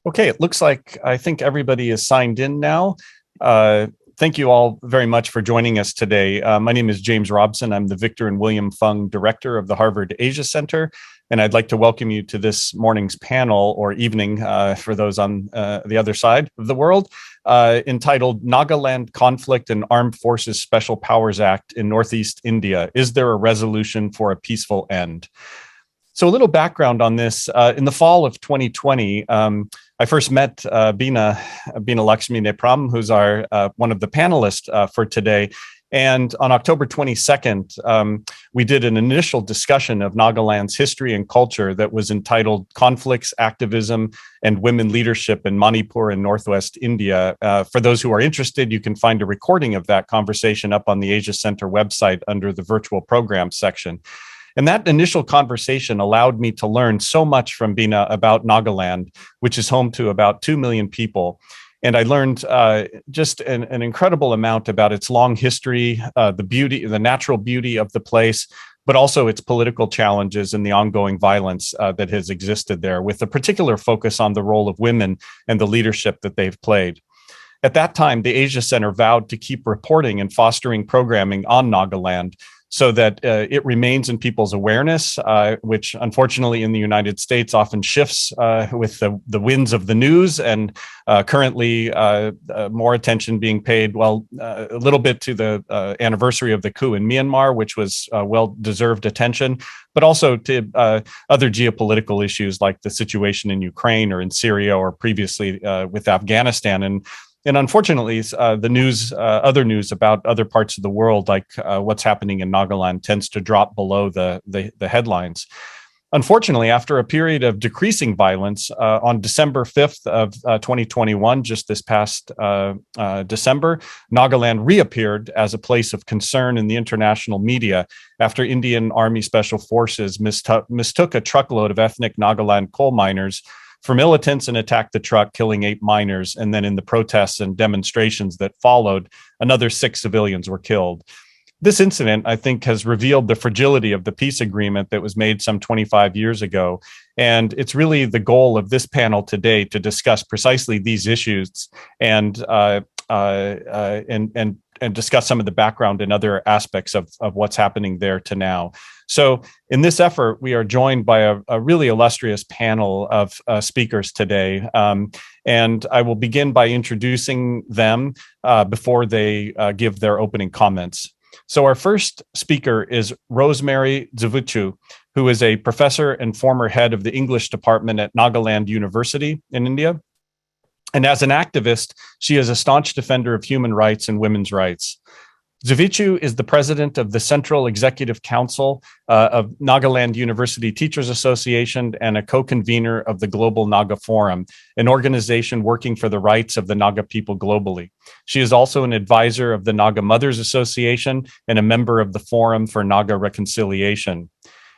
Okay, it looks like I think everybody is signed in now. Thank you all very much for joining us today. My name is James Robson. I'm the Victor and William Fung Director of the Harvard Asia Center, and I'd like to welcome you to this morning's panel, or evening for those on the other side of the world, entitled Nagaland Conflict and Armed Forces Special Powers Act in Northeast India. Is there a resolution for a peaceful end? So a little background on this. In the fall of 2020, I first met Bina Lakshmi Nepram, who's our one of the panelists for today. And on October 22nd, we did an initial discussion of Nagaland's history and culture that was entitled Conflicts, Activism, and Women Leadership in Manipur and Northwest India. For those who are interested, you can find a recording of that conversation up on the Asia Center website under the virtual programs section. And that initial conversation allowed me to learn so much from Bina about Nagaland, which is home to about 2 million people. And I learned just an incredible amount about its long history, the beauty, the natural beauty of the place, but also its political challenges and the ongoing violence that has existed there, with a particular focus on the role of women and the leadership that they've played. At that time, the Asia Center vowed to keep reporting and fostering programming on Nagaland, so that it remains in people's awareness, which unfortunately in the United States often shifts with the winds of the news, and currently more attention being paid, a little bit to the anniversary of the coup in Myanmar, which was well-deserved attention, but also to other geopolitical issues like the situation in Ukraine or in Syria, or previously with Afghanistan. And unfortunately, the news, other news about other parts of the world, like what's happening in Nagaland, tends to drop below the headlines. Unfortunately, after a period of decreasing violence, on December 5th of 2021, just this past December, Nagaland reappeared as a place of concern in the international media after Indian Army Special Forces mistook a truckload of ethnic Nagaland coal miners for militants and attacked the truck, killing 8 miners. And then in the protests and demonstrations that followed, another 6 civilians were killed. This incident, I think, has revealed the fragility of the peace agreement that was made some 25 years ago. And it's really the goal of this panel today to discuss precisely these issues and discuss some of the background and other aspects of what's happening there to now. So in this effort, we are joined by a really illustrious panel of speakers today. And I will begin by introducing them before they give their opening comments. So our first speaker is Rosemary Zuvutu, who is a professor and former head of the English department at Nagaland University in India. And as an activist, she is a staunch defender of human rights and women's rights. Dzuvichu is the president of the Central Executive Council of Nagaland University Teachers Association and a co-convener of the Global Naga Forum, an organization working for the rights of the Naga people globally. She is also an advisor of the Naga Mothers Association and a member of the Forum for Naga Reconciliation.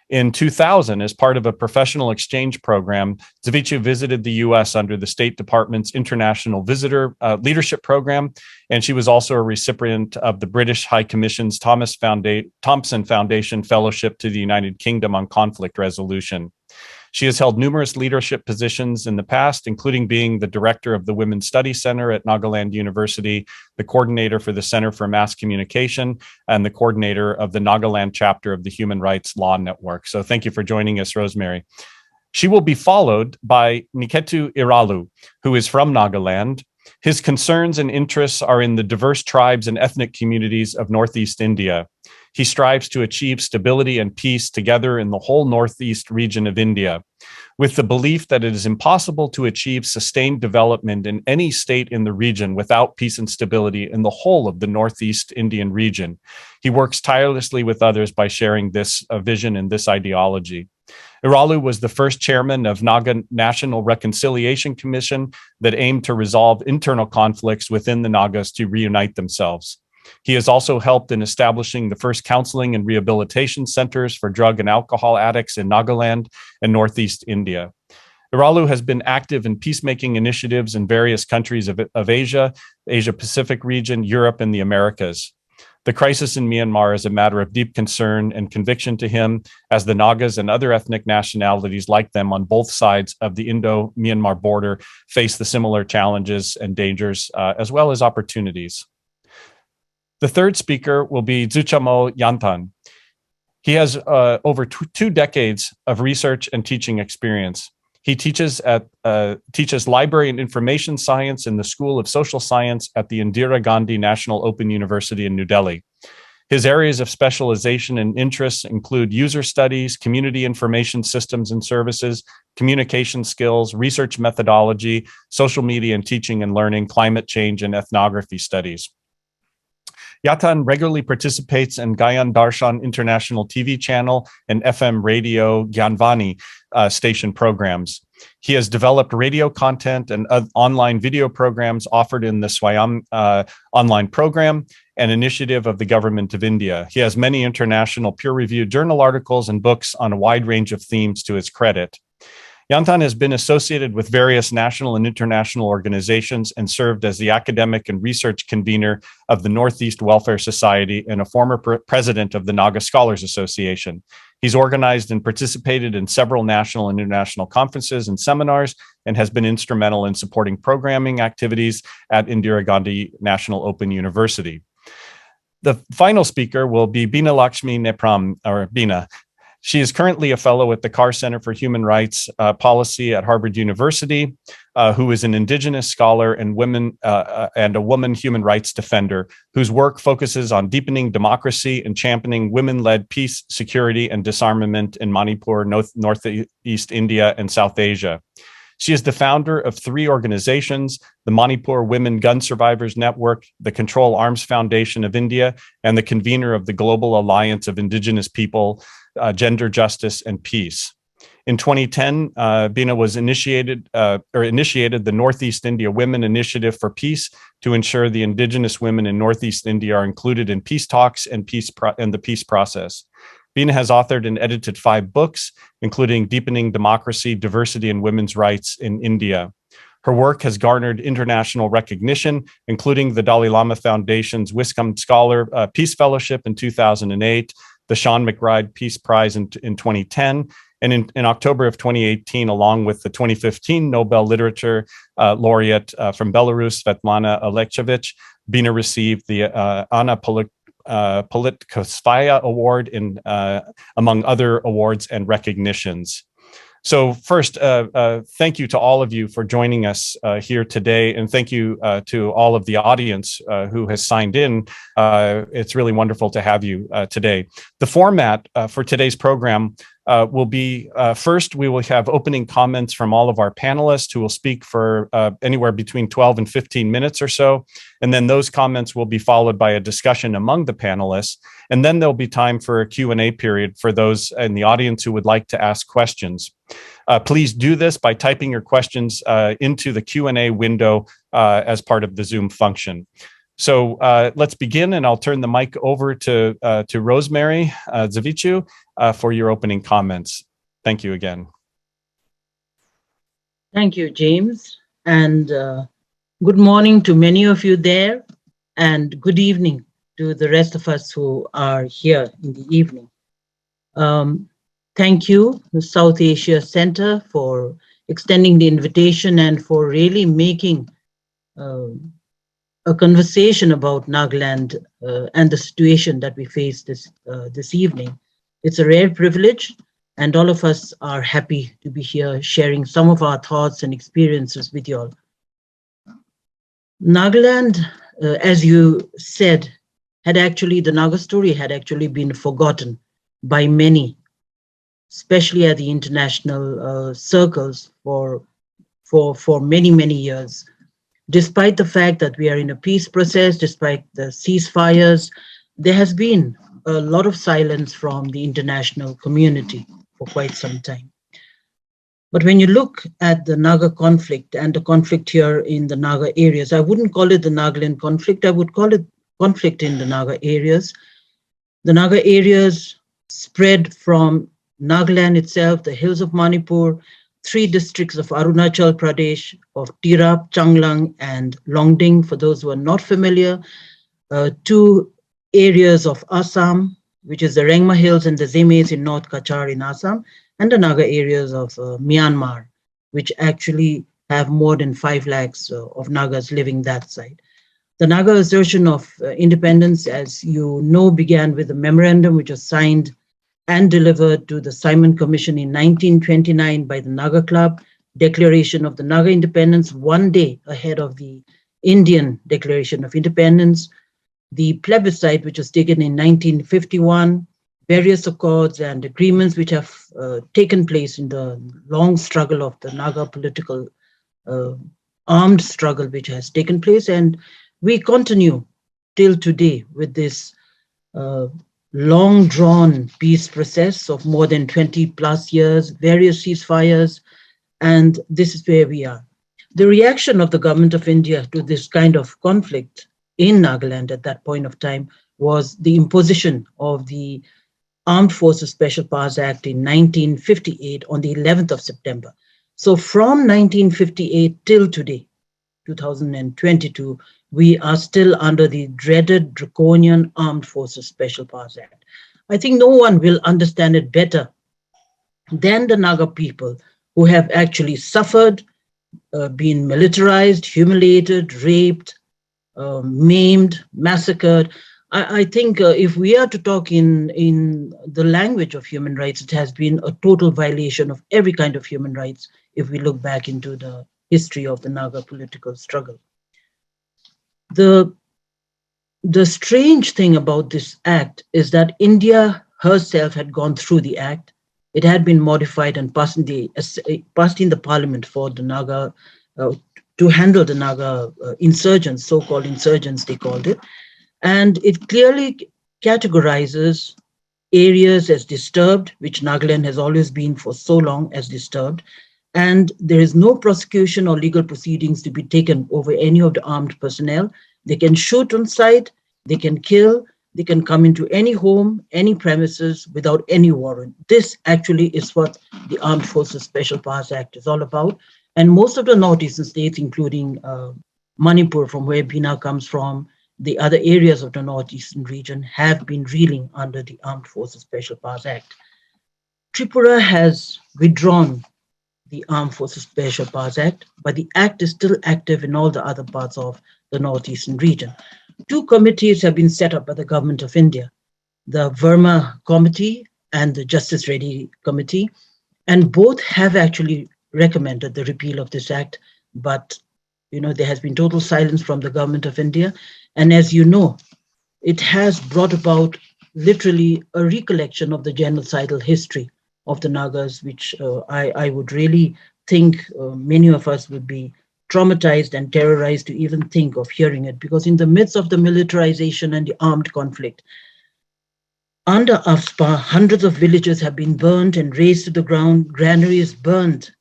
In 2000, as part of a professional exchange program, Dzuvichu visited the U.S. under the State Department's International Visitor Leadership Program, and she was also a recipient of the British High Commission's Thompson Foundation Fellowship to the United Kingdom on Conflict Resolution. She has held numerous leadership positions in the past, including being the director of the Women's Studies Center at Nagaland University, the coordinator for the Center for Mass Communication, and the coordinator of the Nagaland chapter of the Human Rights Law Network. So thank you for joining us, Rosemary. She will be followed by Niketu Iralu, who is from Nagaland. His concerns and interests are in the diverse tribes and ethnic communities of Northeast India. He strives to achieve stability and peace together in the whole Northeast region of India, with the belief that it is impossible to achieve sustained development in any state in the region without peace and stability in the whole of the Northeast Indian region. He works tirelessly with others by sharing this vision and this ideology. Iralu was the first chairman of Naga National Reconciliation Commission that aimed to resolve internal conflicts within the Nagas to reunite themselves. He has also helped in establishing the first counseling and rehabilitation centers for drug and alcohol addicts in Nagaland and Northeast India. Iralu has been active in peacemaking initiatives in various countries of Asia, Asia Pacific region, Europe, and the Americas. The crisis in Myanmar is a matter of deep concern and conviction to him, as the Nagas and other ethnic nationalities like them on both sides of the Indo-Myanmar border face the similar challenges and dangers, as well as opportunities. The third speaker will be Zuchamo Yanthan. He has over 2 decades of research and teaching experience. He teaches library and information science in the School of Social Science at the Indira Gandhi National Open University in New Delhi. His areas of specialization and interests include user studies, community information systems and services, communication skills, research methodology, social media and teaching and learning, climate change, and ethnography studies. Yanthan regularly participates in Gayan Darshan International TV channel and FM radio Gyanvani station programs. He has developed radio content and online video programs offered in the Swayam online program, an initiative of the Government of India. He has many international peer-reviewed journal articles and books on a wide range of themes to his credit. Yanthan has been associated with various national and international organizations and served as the academic and research convener of the Northeast Welfare Society and a former president of the Naga Scholars Association. He's organized and participated in several national and international conferences and seminars and has been instrumental in supporting programming activities at Indira Gandhi National Open University. The final speaker will be Bina Lakshmi Nepram, or Bina. She is currently a fellow at the Carr Center for Human Rights Policy at Harvard University, who is an Indigenous scholar and a woman human rights defender, whose work focuses on deepening democracy and championing women-led peace, security, and disarmament in Manipur, Northeast India, and South Asia. She is the founder of 3 organizations: the Manipur Women Gun Survivors Network, the Control Arms Foundation of India, and the convener of the Global Alliance of Indigenous People, Gender Justice and Peace. In 2010, Bina was initiated the Northeast India Women Initiative for Peace to ensure the Indigenous women in Northeast India are included in peace talks and the peace process. Bina has authored and edited 5 books, including Deepening Democracy, Diversity, and Women's Rights in India. Her work has garnered international recognition, including the Dalai Lama Foundation's Wiscombe Scholar Peace Fellowship in 2008, the Sean McBride Peace Prize in 2010, and in October of 2018, along with the 2015 Nobel Literature laureate from Belarus, Svetlana Alexievich, Bina received the Anna Politkovskaya Award, among other awards and recognitions. So first, thank you to all of you for joining us here today, and thank you to all of the audience who has signed in. It's really wonderful to have you today. The format for today's program will be, first, we will have opening comments from all of our panelists who will speak for anywhere between 12 and 15 minutes or so. And then those comments will be followed by a discussion among the panelists. And then there'll be time for a Q&A period for those in the audience who would like to ask questions. Please do this by typing your questions into the Q&A window as part of the Zoom function. So let's begin, and I'll turn the mic over to Rosemary Zuvutu for your opening comments. Thank you again. Thank you, James, and good morning to many of you there, and good evening to the rest of us who are here in the evening. Thank you, the South Asia Center, for extending the invitation and for really making a conversation about Nagaland and the situation that we face this evening. It's a rare privilege, and all of us are happy to be here sharing some of our thoughts and experiences with you all. Nagaland, as you said, the Naga story had actually been forgotten by many, especially at the international circles for many, many years. Despite the fact that we are in a peace process, despite the ceasefires, there has been a lot of silence from the international community for quite some time. But when you look at the Naga conflict and the conflict here in the Naga areas, I wouldn't call it the Nagaland conflict, I would call it conflict in the Naga areas. The Naga areas spread from Nagaland itself, the hills of Manipur, 3 districts of Arunachal Pradesh, of Tirap, Changlang, and Longding, for those who are not familiar, to areas of Assam, which is the Rengma Hills and the Zemes in North Kachar in Assam, and the Naga areas of Myanmar, which actually have more than 5 lakhs of Nagas living that side. The Naga assertion of independence, as you know, began with a memorandum which was signed and delivered to the Simon Commission in 1929 by the Naga Club, declaration of the Naga independence 1 day ahead of the Indian Declaration of Independence, the plebiscite which was taken in 1951, various accords and agreements which have taken place in the long struggle of the Naga political armed struggle which has taken place. And we continue till today with this long drawn peace process of more than 20 plus years, various ceasefires, and this is where we are. The reaction of the government of India to this kind of conflict in Nagaland at that point of time was the imposition of the Armed Forces Special Powers Act in 1958 on the 11th of September. So from 1958 till today, 2022, we are still under the dreaded draconian Armed Forces Special Powers Act. I think no one will understand it better than the Naga people who have actually suffered, been militarized, humiliated, raped, maimed, massacred. I think if we are to talk in the language of human rights, it has been a total violation of every kind of human rights if we look back into the history of the Naga political struggle. The strange thing about this act is that India herself had gone through the act. It had been modified and passed in the parliament for the Naga, to handle the Naga insurgents, so-called insurgents they called it. And it clearly categorizes areas as disturbed, which Nagaland has always been for so long as disturbed. And there is no prosecution or legal proceedings to be taken over any of the armed personnel. They can shoot on sight, they can kill, they can come into any home, any premises without any warrant. This actually is what the Armed Forces Special Powers Act is all about. And most of the northeastern states, including Manipur, from where Bina comes from, the other areas of the northeastern region have been reeling under the Armed Forces Special Powers Act. Tripura has withdrawn the Armed Forces Special Powers Act, but the act is still active in all the other parts of the northeastern region. 2 committees have been set up by the government of India, the Verma Committee and the Justice Reddy Committee, and both have actually recommended the repeal of this act, but there has been total silence from the government of India. And as you know, it has brought about literally a recollection of the genocidal history of the Nagas, which I would really think many of us would be traumatized and terrorized to even think of hearing it, because in the midst of the militarization and the armed conflict, under AFSPA, hundreds of villages have been burnt and razed to the ground, granaries burned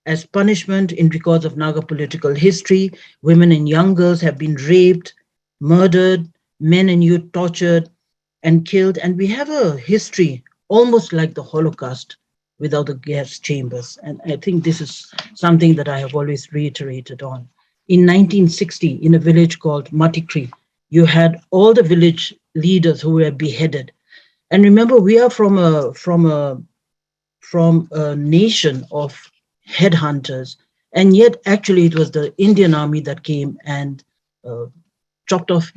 as punishment in records of Naga political history. Women and young girls have been raped, murdered, men and youth tortured and killed. And we have a history almost like the Holocaust without the gas chambers. And I think this is something that I have always reiterated on. In 1960, in a village called Matikri, you had all the village leaders who were beheaded. And remember, we are from a nation of headhunters, and yet actually it was the Indian army that came and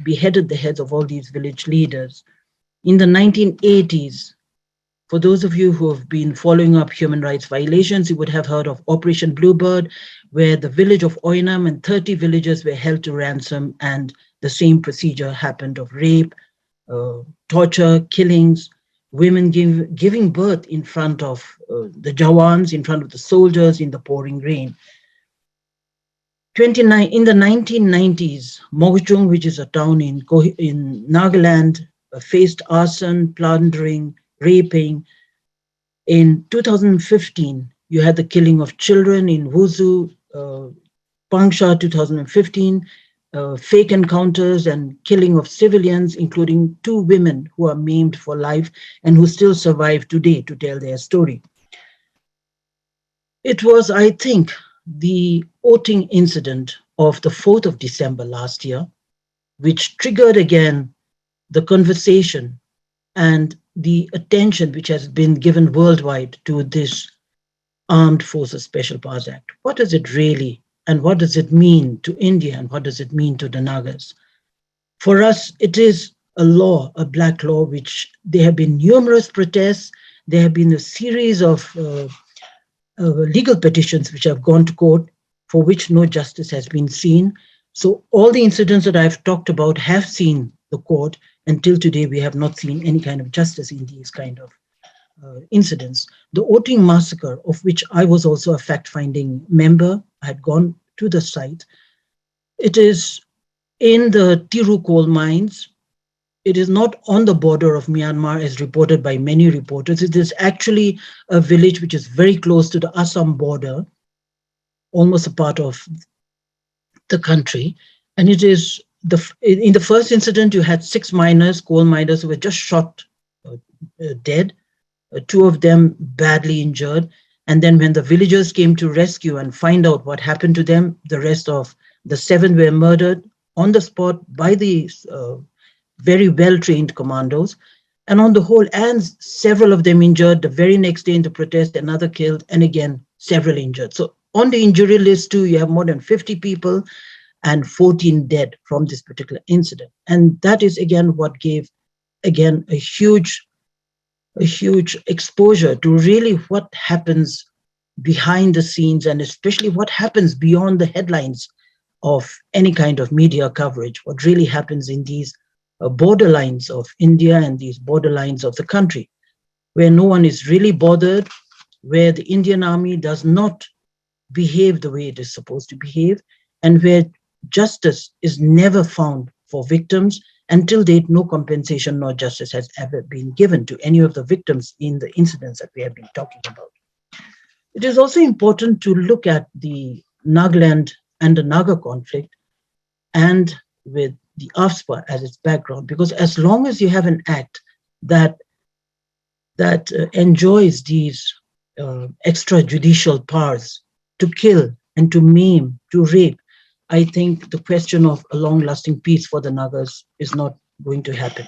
beheaded the heads of all these village leaders. In the 1980s, for those of you who have been following up human rights violations, you would have heard of Operation Bluebird, where the village of Oinam and 30 villagers were held to ransom, and the same procedure happened of rape, torture, killings, women giving birth in front of the Jawans, in front of the soldiers in the pouring rain. In the 1990s, Moguchung, which is a town in Nagaland, faced arson, plundering, raping. In 2015, you had the killing of children in Wuzu, Pangsha 2015, fake encounters and killing of civilians, including 2 women who are maimed for life and who still survive today to tell their story. It was, I think, the voting incident of the 4th of December last year, which triggered again the conversation and the attention which has been given worldwide to this Armed Forces Special Powers Act. What does it really, and what does it mean to India, and what does it mean to the Nagas? For us, it is a law, a black law, which there have been numerous protests. There have been a series of legal petitions which have gone to court, for which no justice has been seen. So all the incidents that I've talked about have seen the court. Until today, we have not seen any kind of justice in these kind of incidents. The Oting massacre, of which I was also a fact-finding member, I had gone to the site. It is in the Tiru coal mines. It is not on the border of Myanmar as reported by many reporters. It is actually a village which is very close to the Assam border, almost a part of the country. And it is in the first incident, you had 6 miners, coal miners, who were just shot dead, 2 of them badly injured. And then when the villagers came to rescue and find out what happened to them, the rest of the 7 were murdered on the spot by the very well-trained commandos. And on the whole, and several of them injured. The very next day in the protest, another killed, and again, several injured. So on the injury list too, you have more than 50 people and 14 dead from this particular incident. And that is again what gave, again, a huge exposure to really what happens behind the scenes, and especially what happens beyond the headlines of any kind of media coverage, what really happens in these borderlines of India and these borderlines of the country, where no one is really bothered, where the Indian army does not behave the way it is supposed to behave, and where justice is never found for victims. Until date, no compensation nor justice has ever been given to any of the victims in the incidents that we have been talking about. It is also important to look at the Nagaland and the Naga conflict, and with the AFSPA as its background, because as long as you have an act that enjoys these extrajudicial powers to kill and to maim, to rape, I think the question of a long-lasting peace for the Nagas is not going to happen.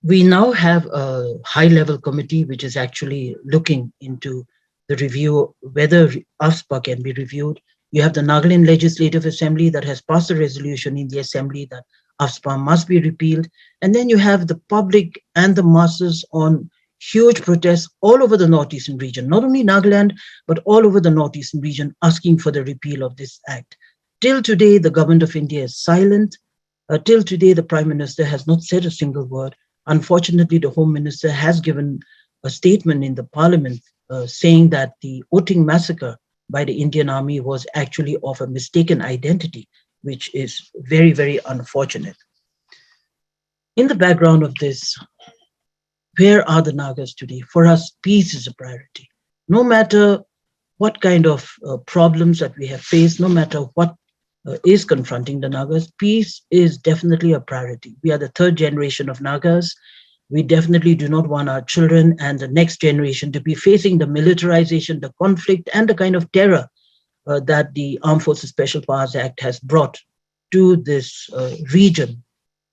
We now have a high-level committee which is actually looking into the review, whether AFSPA can be reviewed. You have the Nagaland Legislative Assembly that has passed a resolution in the Assembly that AFSPA must be repealed. And then you have the public and the masses on huge protests all over the northeastern region, not only Nagaland, but all over the northeastern region, asking for the repeal of this act. Till today, the government of India is silent. Till today, the Prime Minister has not said a single word. Unfortunately, the Home Minister has given a statement in the Parliament saying that the Oting massacre by the Indian Army was actually of a mistaken identity, which is very, very unfortunate. In the background of this, where are the Nagas today? For us, peace is a priority. No matter what kind of problems that we have faced, no matter what is confronting the Nagas, peace is definitely a priority. We are the 3rd generation of Nagas. We definitely do not want our children and the next generation to be facing the militarization, the conflict, and the kind of terror that the Armed Forces Special Powers Act has brought to this region,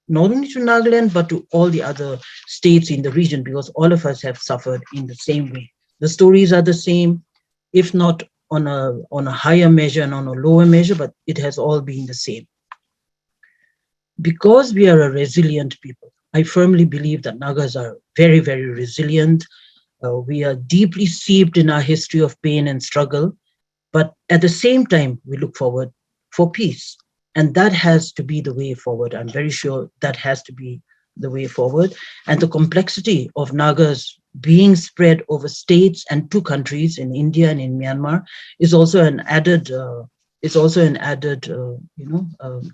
not only to Nagaland, but to all the other states in the region, because all of us have suffered in the same way. The stories are the same, if not on a higher measure and on a lower measure, but it has all been the same. Because we are a resilient people, I firmly believe that Nagas are very, very resilient. We are deeply steeped in our history of pain and struggle, but at the same time, we look forward for peace. And that has to be the way forward. I'm very sure that has to be the way forward. And the complexity of Nagas being spread over states and 2 countries in India and in Myanmar is also an added,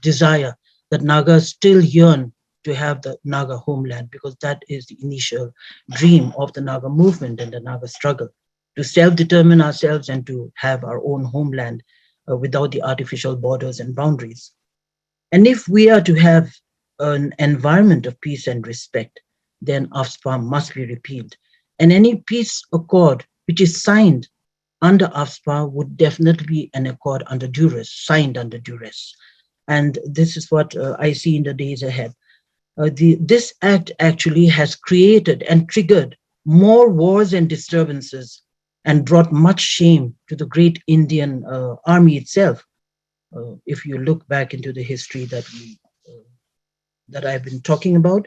desire that Nagas still yearn to have the Naga homeland, because that is the initial dream of the Naga movement and the Naga struggle, to self-determine ourselves and to have our own homeland without the artificial borders and boundaries. And if we are to have an environment of peace and respect, then AFSPA must be repealed. And any peace accord which is signed under AFSPA would definitely be an accord under duress, signed under duress. And this is what I see in the days ahead. This act actually has created and triggered more wars and disturbances and brought much shame to the great Indian army itself. If you look back into the history that I've been talking about,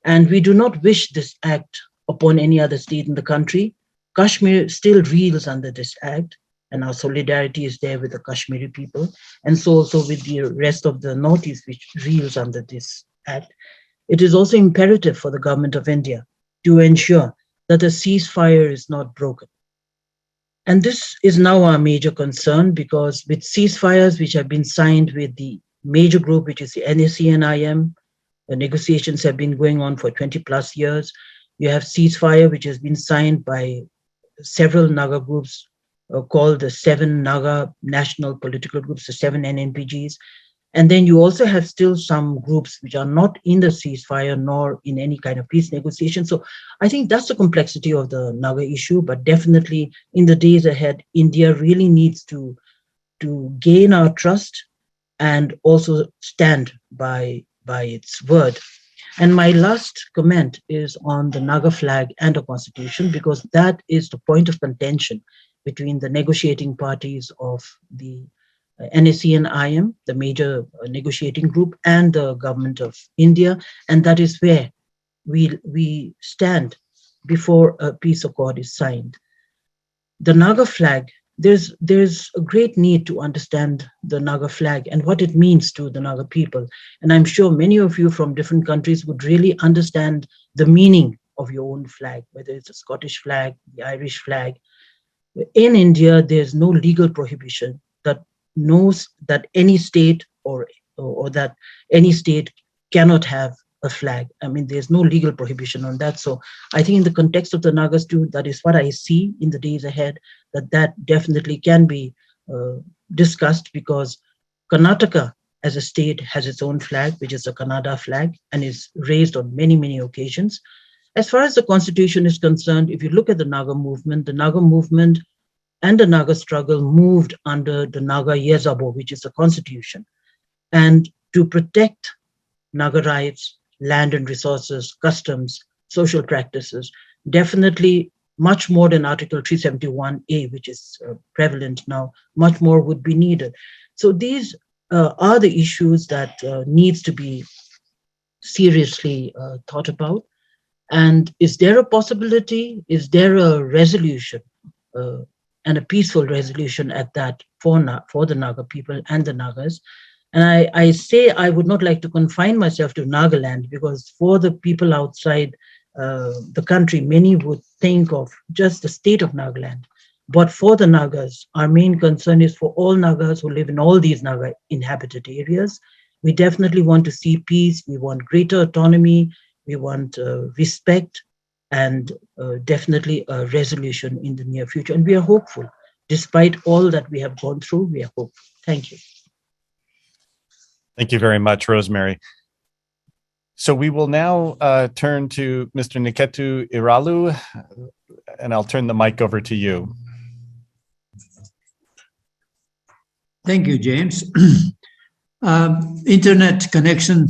and we do not wish this act upon any other state in the country. Kashmir still reels under this act, and our solidarity is there with the Kashmiri people, and so also with the rest of the Northeast, which reels under this act. It is also imperative for the government of India to ensure that a ceasefire is not broken. And this is now our major concern, because with ceasefires which have been signed with the major group, which is the NACNIM, the negotiations have been going on for 20 plus years. You have ceasefire, which has been signed by several Naga groups called the 7 Naga national political groups, the 7 NNPGs. And then you also have still some groups which are not in the ceasefire nor in any kind of peace negotiation. So I think that's the complexity of the Naga issue, but definitely in the days ahead, India really needs to gain our trust and also stand by its word. And my last comment is on the Naga flag and the constitution, because that is the point of contention between the negotiating parties of the NACNIM, the major negotiating group, and the government of India. And that is where we stand before a peace accord is signed. The Naga flag, there's a great need to understand the Naga flag and what it means to the Naga people. And I'm sure many of you from different countries would really understand the meaning of your own flag, whether it's a Scottish flag, the Irish flag. In India, there's no legal prohibition that knows that any state or that any state cannot have a flag. I mean, there's no legal prohibition on that. So I think in the context of the Nagas too, that is what I see in the days ahead, that definitely can be discussed, because Karnataka as a state has its own flag, which is the Kannada flag, and is raised on many, many occasions. As far as the constitution is concerned, if you look at the Naga movement and the Naga struggle moved under the Naga Yezabo, which is the constitution. And to protect Naga rights, land and resources, customs, social practices, definitely much more than Article 371A, which is prevalent now, much more would be needed. So these are the issues that needs to be seriously thought about. And is there a possibility, is there a resolution, and a peaceful resolution at that for the Naga people and the Nagas? And I say I would not like to confine myself to Nagaland, because for the people outside the country, many would think of just the state of Nagaland. But for the Nagas, our main concern is for all Nagas who live in all these Naga inhabited areas. We definitely want to see peace. We want greater autonomy. We want respect, and definitely a resolution in the near future. And we are hopeful. Despite all that we have gone through, we are hopeful. Thank you. Thank you very much, Rosemary. So we will now turn to Mr. Niketu Iralu, and I'll turn the mic over to you. Thank you, James. Internet connection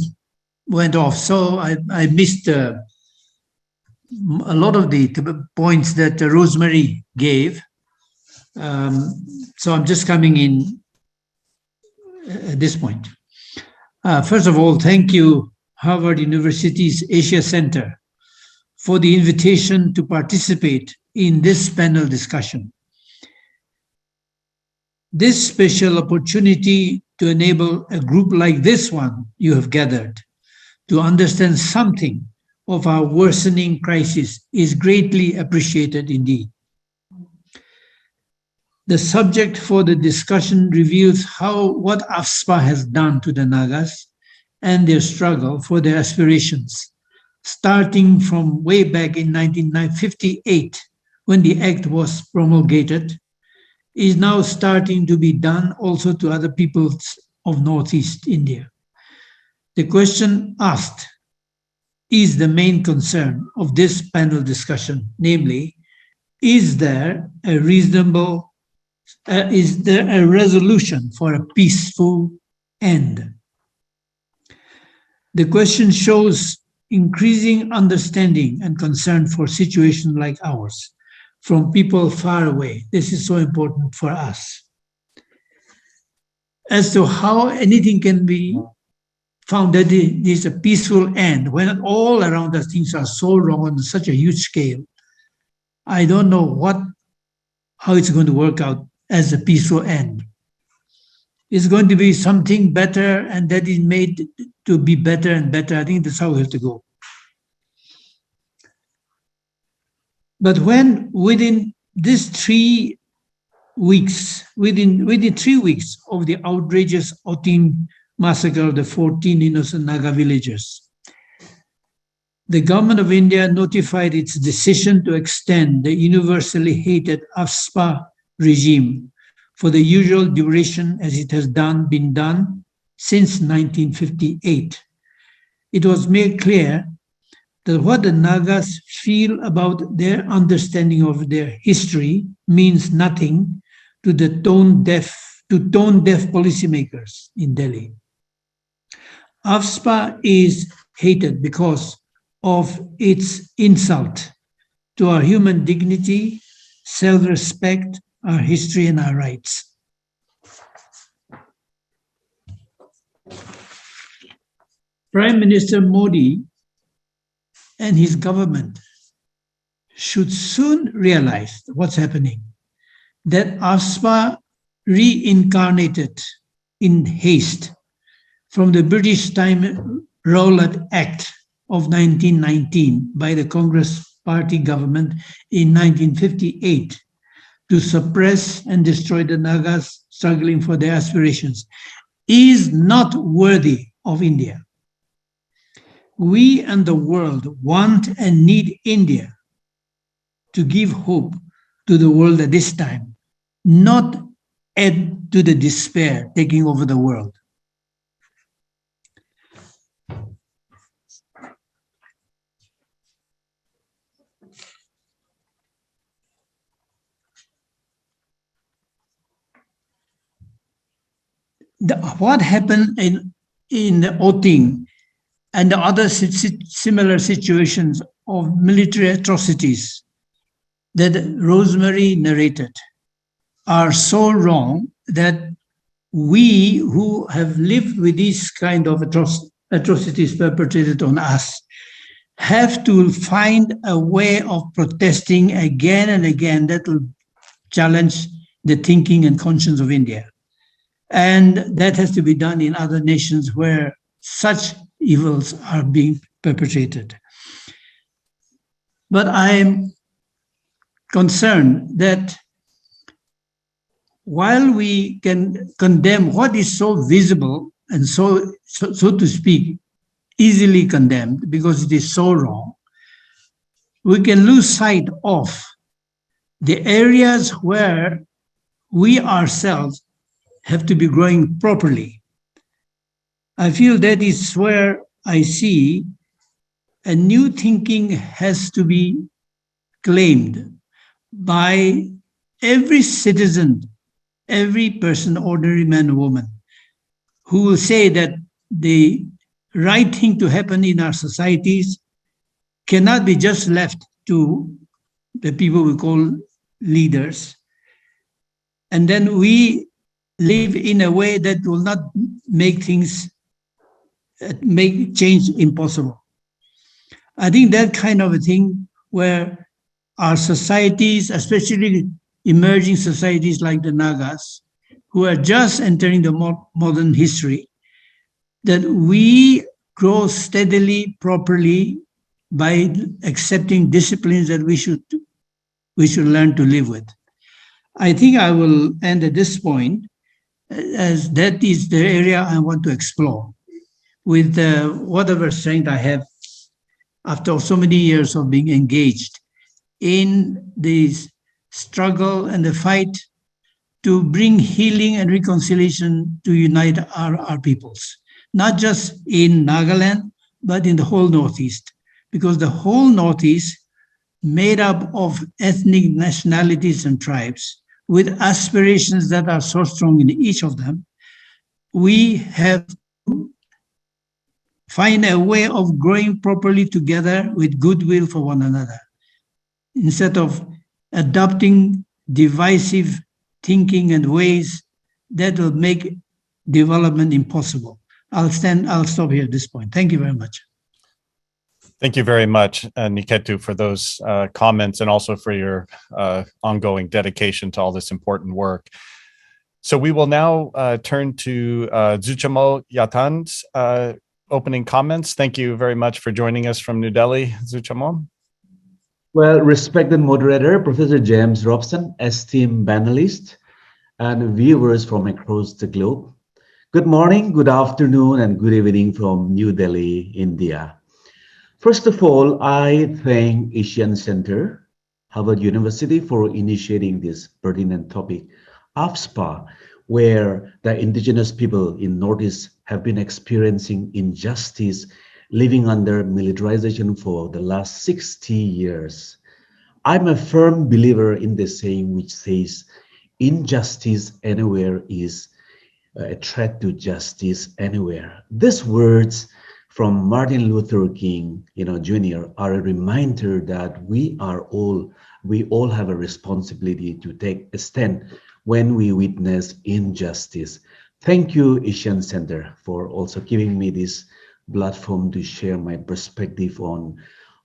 went off, so I missed a lot of the points that Rosemary gave. So I'm just coming in at this point. First of all, thank you, Harvard University's Asia Center, for the invitation to participate in this panel discussion. This special opportunity to enable a group like this one you have gathered to understand something of our worsening crisis is greatly appreciated indeed. The subject for the discussion reveals what AFSPA has done to the Nagas and their struggle for their aspirations, starting from way back in 1958, when the act was promulgated, is now starting to be done also to other peoples of Northeast India. The question asked is the main concern of this panel discussion, namely, is there a resolution for a peaceful end The question shows increasing understanding and concern for situations like ours from people far away. This is so important for us. As to how anything can be found that it is a peaceful end when all around us things are so wrong on such a huge scale, I don't know how it's going to work out as a peaceful end. It's going to be something better, and that is made to be better and better. I think that's how we have to go. But when within these 3 weeks, within 3 weeks of the outrageous Oting massacre of the 14 innocent Naga villagers, the government of India notified its decision to extend the universally hated AFSPA regime for the usual duration as it has been done since 1958. It was made clear that what the Nagas feel about their understanding of their history means nothing to the tone-deaf policymakers in Delhi. AFSPA is hated because of its insult to our human dignity, self-respect, our history and our rights. Prime Minister Modi and his government should soon realize what's happening, that AFSPA reincarnated in haste from the British Time Rowlatt Act of 1919 by the Congress Party government in 1958 to suppress and destroy the Nagas struggling for their aspirations is not worthy of India. We and the world want and need India to give hope to the world at this time, not add to the despair taking over the world. What happened in Oting and the other similar situations of military atrocities that Rosemary narrated are so wrong that we who have lived with these kind of atrocities perpetrated on us have to find a way of protesting again and again that will challenge the thinking and conscience of India. And that has to be done in other nations where such evils are being perpetrated. But I am concerned that while we can condemn what is so visible and so to speak, easily condemned because it is so wrong, we can lose sight of the areas where we ourselves have to be growing properly. I feel that is where I see a new thinking has to be claimed by every citizen, every person, ordinary man or woman, who will say that the right thing to happen in our societies cannot be just left to the people we call leaders. And then we live in a way that will not make change impossible. I think that kind of a thing where our societies, especially emerging societies like the Nagas, who are just entering the modern history, that we grow steadily, properly by accepting disciplines that we should learn to live with. I think I will end at this point, as that is the area I want to explore with whatever strength I have after so many years of being engaged in this struggle and the fight to bring healing and reconciliation to unite our peoples, not just in Nagaland, but in the whole Northeast, because the whole Northeast, made up of ethnic nationalities and tribes, with aspirations that are so strong in each of them, we have to find a way of growing properly together with goodwill for one another, instead of adopting divisive thinking and ways that will make development impossible. I'll stop here at this point. Thank you very much. Thank you very much, Niketu, for those comments and also for your ongoing dedication to all this important work. So we will now turn to Zuchamo Yanthan's opening comments. Thank you very much for joining us from New Delhi, Zuchamo. Well, respected moderator, Professor James Robson, esteemed panelists, and viewers from across the globe. Good morning, good afternoon, and good evening from New Delhi, India. First of all, I thank Asian Center, Harvard University for initiating this pertinent topic, AFSPA, where the indigenous people in Northeast have been experiencing injustice, living under militarization for the last 60 years. I'm a firm believer in the saying which says, injustice anywhere is a threat to justice anywhere. These words from Martin Luther King, Jr. are a reminder that we all have a responsibility to take a stand when we witness injustice. Thank you, Asian Center, for also giving me this platform to share my perspective on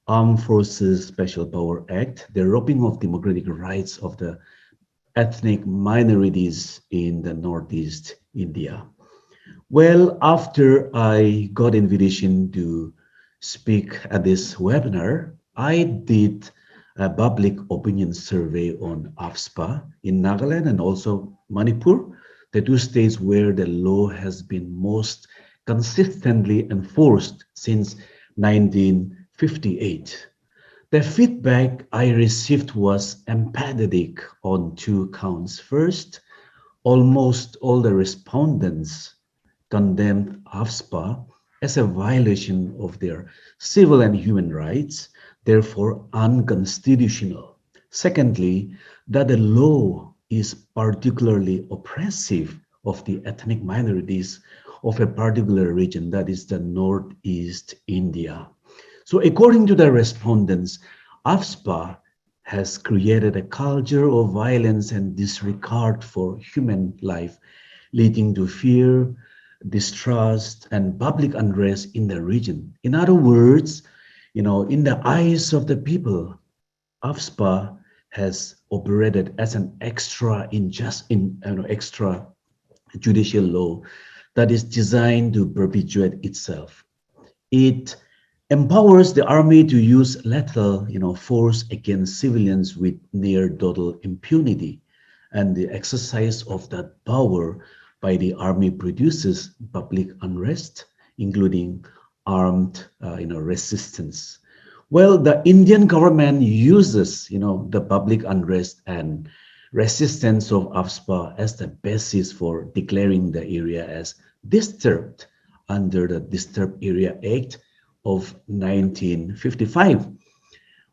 Armed Forces Special Power Act, the robbing of democratic rights of the ethnic minorities in the Northeast India. Well, after I got invitation to speak at this webinar, I did a public opinion survey on AFSPA in Nagaland and also Manipur, the two states where the law has been most consistently enforced since 1958. The feedback I received was empathetic on two counts. First, almost all the respondents condemned AFSPA as a violation of their civil and human rights, therefore unconstitutional. Secondly, that the law is particularly oppressive of the ethnic minorities of a particular region, that is the Northeast India. So according to the respondents, AFSPA has created a culture of violence and disregard for human life, leading to fear, distrust, and public unrest in the region. In other words, in the eyes of the people, AFSPA has operated as an extra judicial law that is designed to perpetuate itself. It empowers the army to use lethal, force against civilians with near total impunity, and the exercise of that power by the army produces public unrest, including armed, resistance. Well, the Indian government uses, the public unrest and resistance of AFSPA as the basis for declaring the area as disturbed under the Disturbed Area Act of 1955,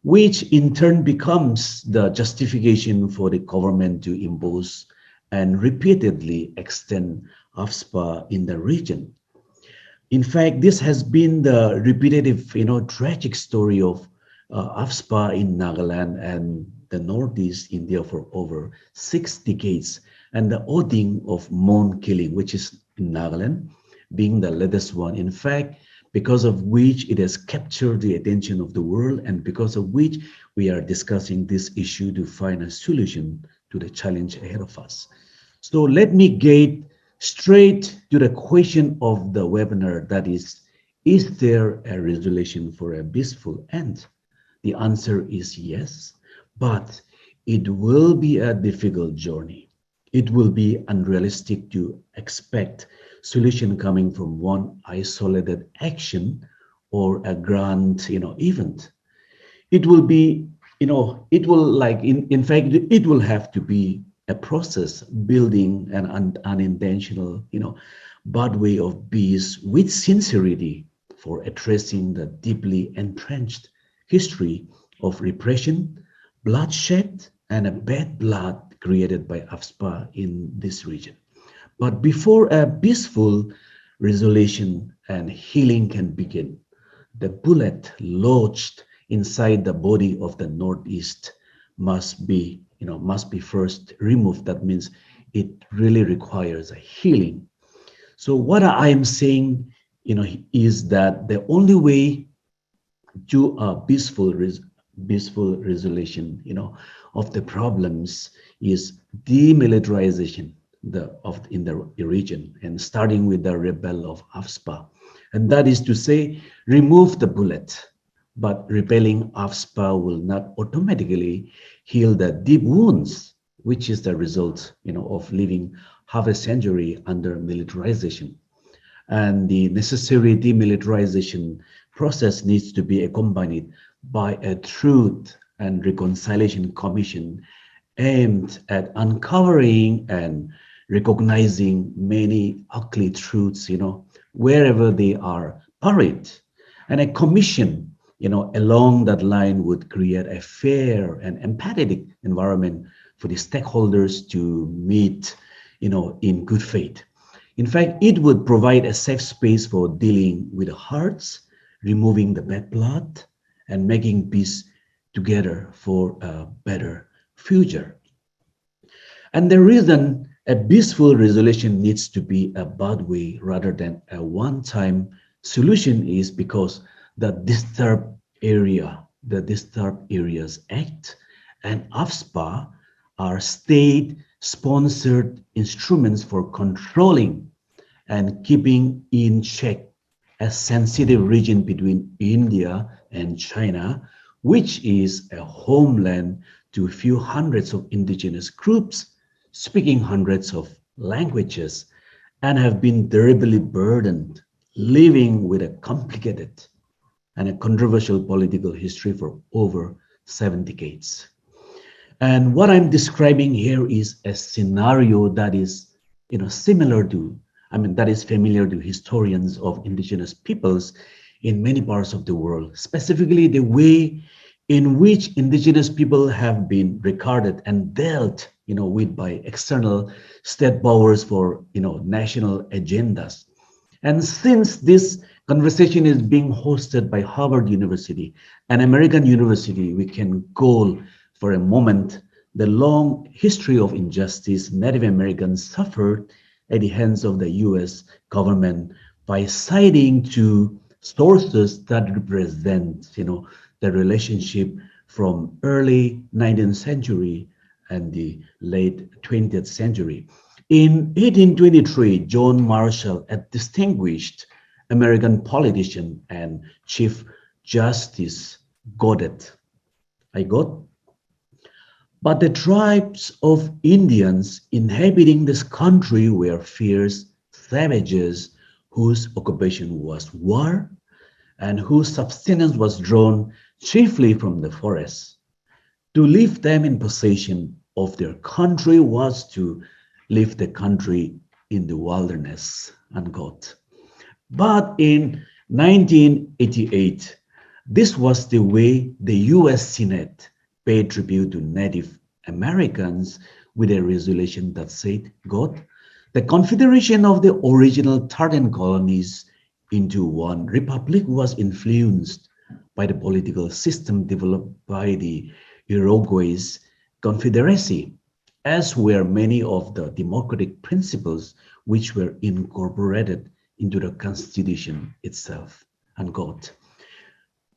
which in turn becomes the justification for the government to impose and repeatedly extend AFSPA in the region. In fact, this has been the repetitive, tragic story of AFSPA in Nagaland and the Northeast India for over 6 decades, and the Oding of Mon killing, which is in Nagaland, being the latest one. In fact, because of which it has captured the attention of the world, and because of which we are discussing this issue to find a solution to the challenge ahead of us. So let me get straight to the question of the webinar, that is there a resolution for a peaceful end? The answer is yes, but it will be a difficult journey. It will be unrealistic to expect solution coming from one isolated action or a grand, event. It will be, in fact, it will have to be a process building an unintentional, pathway of peace with sincerity for addressing the deeply entrenched history of repression, bloodshed, and a bad blood created by AFSPA in this region. But before a peaceful resolution and healing can begin. The bullet lodged inside the body of the Northeast must be first removed. That means it really requires a healing. So what I am saying, is that the only way to a peaceful resolution, of the problems is demilitarization in the region, and starting with the rebel of AFSPA. And that is to say, remove the bullet, but repelling AFSPA will not automatically heal the deep wounds, which is the result, of living half a century under militarization. And the necessary demilitarization process needs to be accompanied by a truth and reconciliation commission aimed at uncovering and recognizing many ugly truths, wherever they are buried. And a commission, along that line would create a fair and empathetic environment for the stakeholders to meet, in good faith. In fact, it would provide a safe space for dealing with the hearts, removing the bad blood, and making peace together for a better future. And the reason a peaceful resolution needs to be a pathway rather than a one-time solution is because the Disturbed Areas Act and AFSPA are state-sponsored instruments for controlling and keeping in check a sensitive region between India and China, which is a homeland to a few hundreds of indigenous groups speaking hundreds of languages and have been terribly burdened, living with a complicated and a controversial political history for over 7 decades. And what I'm describing here is a scenario that is, that is familiar to historians of indigenous peoples in many parts of the world, specifically the way in which indigenous people have been regarded and dealt with by external state powers for national agendas. And since this conversation is being hosted by Harvard University, an American university, we can call for a moment the long history of injustice Native Americans suffered at the hands of the US government by citing two sources that represent the relationship from early 19th century and the late 20th century. In 1823, John Marshall, a distinguished American politician and Chief Justice, got it. But the tribes of Indians inhabiting this country were fierce savages whose occupation was war and whose subsistence was drawn chiefly from the forests. To leave them in possession of their country was to leave the country in the wilderness, unquote. But in 1988, this was the way the US Senate paid tribute to Native Americans with a resolution that said, the confederation of the original 13 colonies into one republic was influenced by the political system developed by the Iroquois Confederacy, as were many of the democratic principles which were incorporated into the Constitution itself, unquote.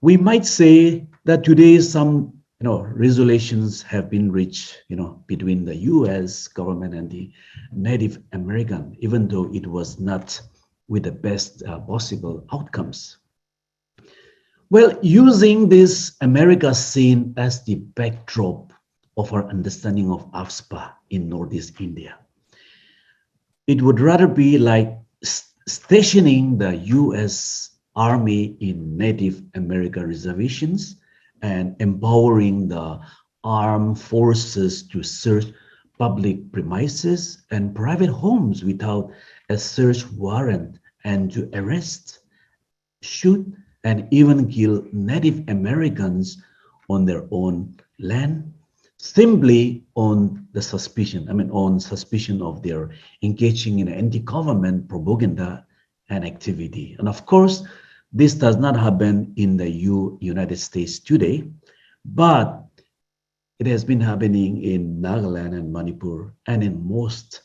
We might say that today some resolutions have been reached between the US government and the Native American, even though it was not with the best possible outcomes. Well, using this America scene as the backdrop of our understanding of AFSPA in Northeast India, it would rather be like stationing the US Army in Native America reservations and empowering the armed forces to search public premises and private homes without a search warrant and to arrest, shoot, and even kill Native Americans on their own land simply on the suspicion of their engaging in anti-government propaganda and activity. And of course, this does not happen in the United States today, but it has been happening in Nagaland and Manipur and in most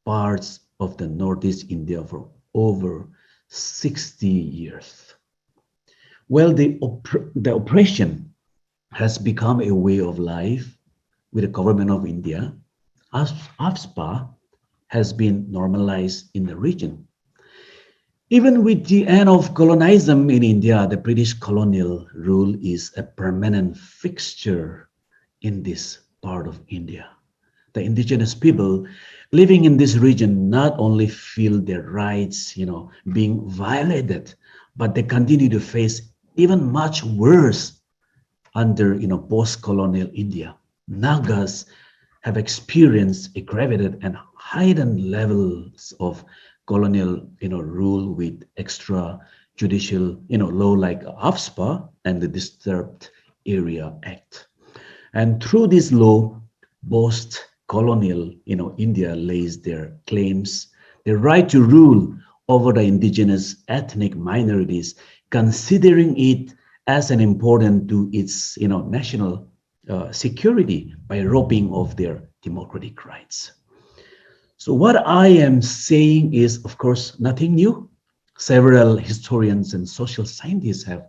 parts of the Northeast India for over 60 years. Well, the oppression has become a way of life with the government of India. AFSPA has been normalized in the region. Even with the end of colonialism in India, the British colonial rule is a permanent fixture in this part of India. The indigenous people living in this region not only feel their rights, being violated, but they continue to face even much worse under, post-colonial India. Nagas have experienced aggravated and heightened levels of colonial, rule with extrajudicial, law like AFSPA and the Disturbed Area Act. And through this law, post-colonial, India lays their claims, the right to rule over the indigenous ethnic minorities, considering it as an important to its, national security by robbing of their democratic rights. So what I am saying is, of course, nothing new. Several historians and social scientists have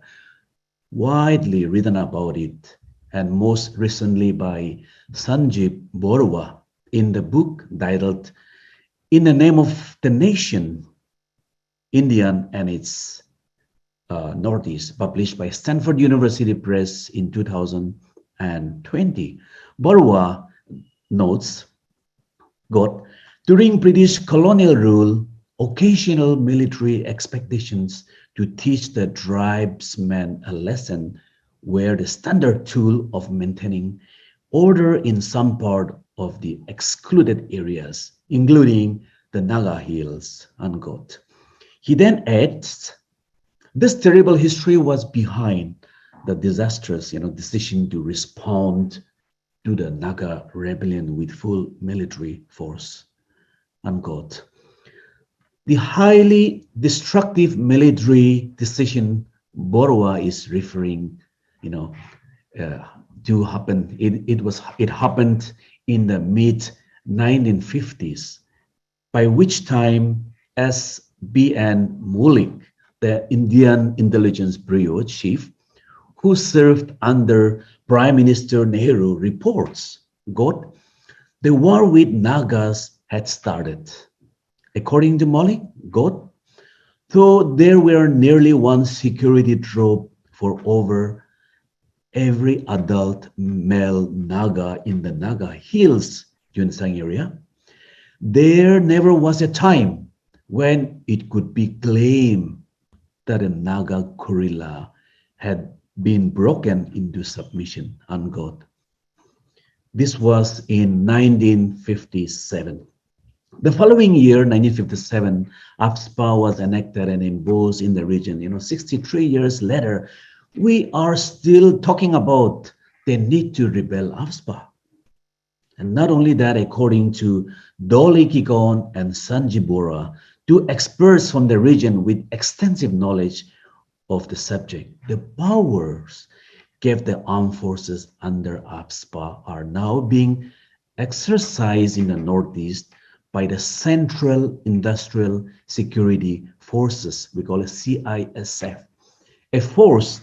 widely written about it, and most recently by Sanjeev Borua in the book titled In the Name of the Nation, India and its Northeast, published by Stanford University Press in 2020. Borua notes, during British colonial rule, occasional military expeditions to teach the tribesmen a lesson were the standard tool of maintaining order in some part of the excluded areas, including the Naga Hills, unquote. He then adds, this terrible history was behind the disastrous, decision to respond to the Naga rebellion with full military force, unquote. The highly destructive military decision Borua is referring, to happen. It happened in the mid 1950s, by which time S.B.N. Mullik, the Indian Intelligence Bureau chief, who served under Prime Minister Nehru, reports, the war with Nagas had started. According to Mullik, though there were nearly one security troop for over every adult male Naga in the Naga Hills, Yunsang area, there never was a time when it could be claimed that a Naga guerrilla had been broken into submission, unquote. This was in 1957. The following year, 1957, AFSPA was enacted and imposed in the region. 63 years later, we are still talking about the need to rebel AFSPA. And not only that, according to Dolly Kikon and Sanjeev Borua, two experts from the region with extensive knowledge of the subject, the powers gave the armed forces under AFSPA are now being exercised in the Northeast by the Central Industrial Security Forces, we call it CISF, a force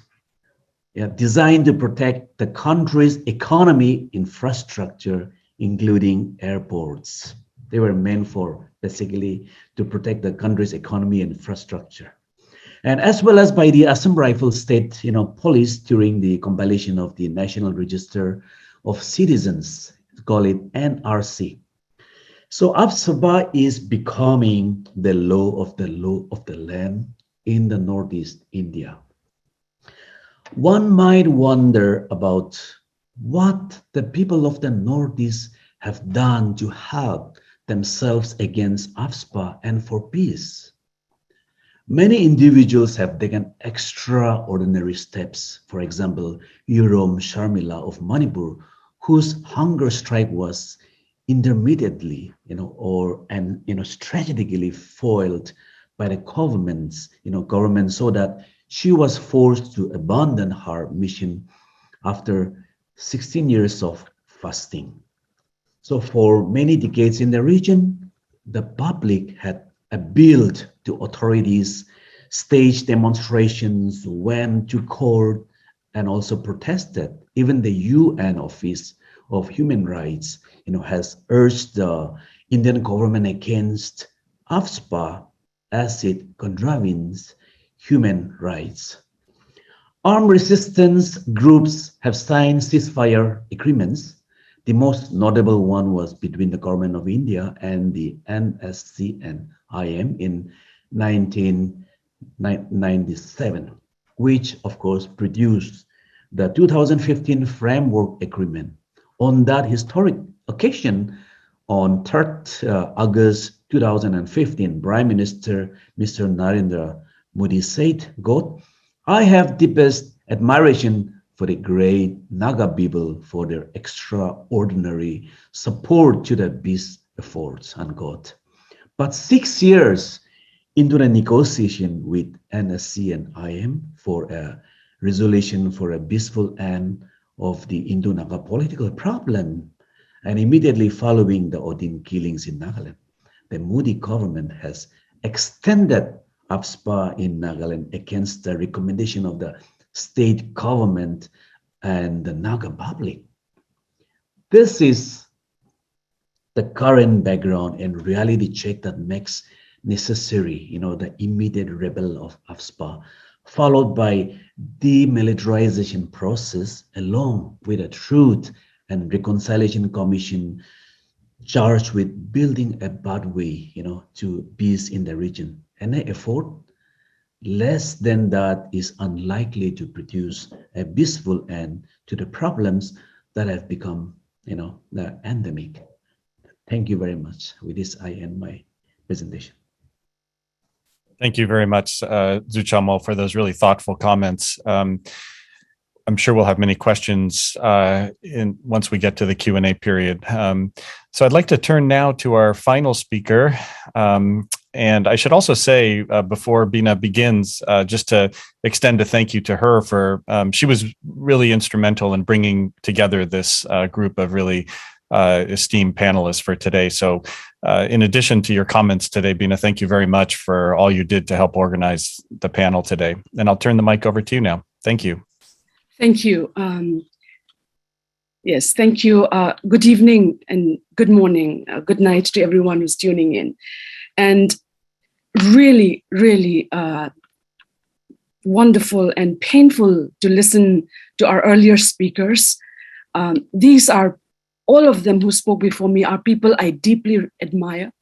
designed to protect the country's economy infrastructure, including airports. They were meant for basically to protect the country's economy and infrastructure. And as well as by the Assam Rifle State Police during the compilation of the National Register of Citizens, call it NRC. So AFSPA is becoming the law of the land in the Northeast India. One might wonder about what the people of the Northeast have done to help themselves against AFSPA and for peace. Many individuals have taken extraordinary steps. For example, Urom Sharmila of Manipur, whose hunger strike was intermittently, strategically foiled by the government, so that she was forced to abandon her mission after 16 years of fasting. So for many decades in the region, the public had appealed to authorities, staged demonstrations, went to court, and also protested. Even the UN Office of Human Rights, has urged the Indian government against AFSPA as it contravenes human rights. Armed resistance groups have signed ceasefire agreements. The most notable one was between the government of India and the NSC and IM in 1997, which of course produced the 2015 Framework Agreement. On that historic occasion, on 3rd August 2015, Prime Minister Mr. Narendra Modi said, quote, "I have deepest admiration for the great Naga people for their extraordinary support to the peace efforts," unquote. But 6 years into the negotiation with NSC and IM for a resolution for a peaceful end of the Indo-Naga political problem, and immediately following the Odin killings in Nagaland, the Modi government has extended AFSPA in Nagaland against the recommendation of the state government and the Naga public. This is the current background and reality check that makes necessary, the immediate rebel of AFSPA, followed by demilitarization process, along with a Truth and Reconciliation Commission charged with building a pathway, to peace in the region. Any effort less than that is unlikely to produce a peaceful end to the problems that have become, the endemic. Thank you very much. With this, I end my presentation. Thank you very much, Zuchamo, for those really thoughtful comments. I'm sure we'll have many questions once we get to the Q&A period. So I'd like to turn now to our final speaker. And I should also say, before Bina begins, just to extend a thank you to her for, she was really instrumental in bringing together this group of really esteemed panelists for today. So in addition to your comments today, Bina, thank you very much for all you did to help organize the panel today. And I'll turn the mic over to you now. Thank you. Thank you. Yes, thank you. Good evening and good morning, good night to everyone who's tuning in. And really, really wonderful and painful to listen to our earlier speakers. These are, all of them who spoke before me are people I deeply admire.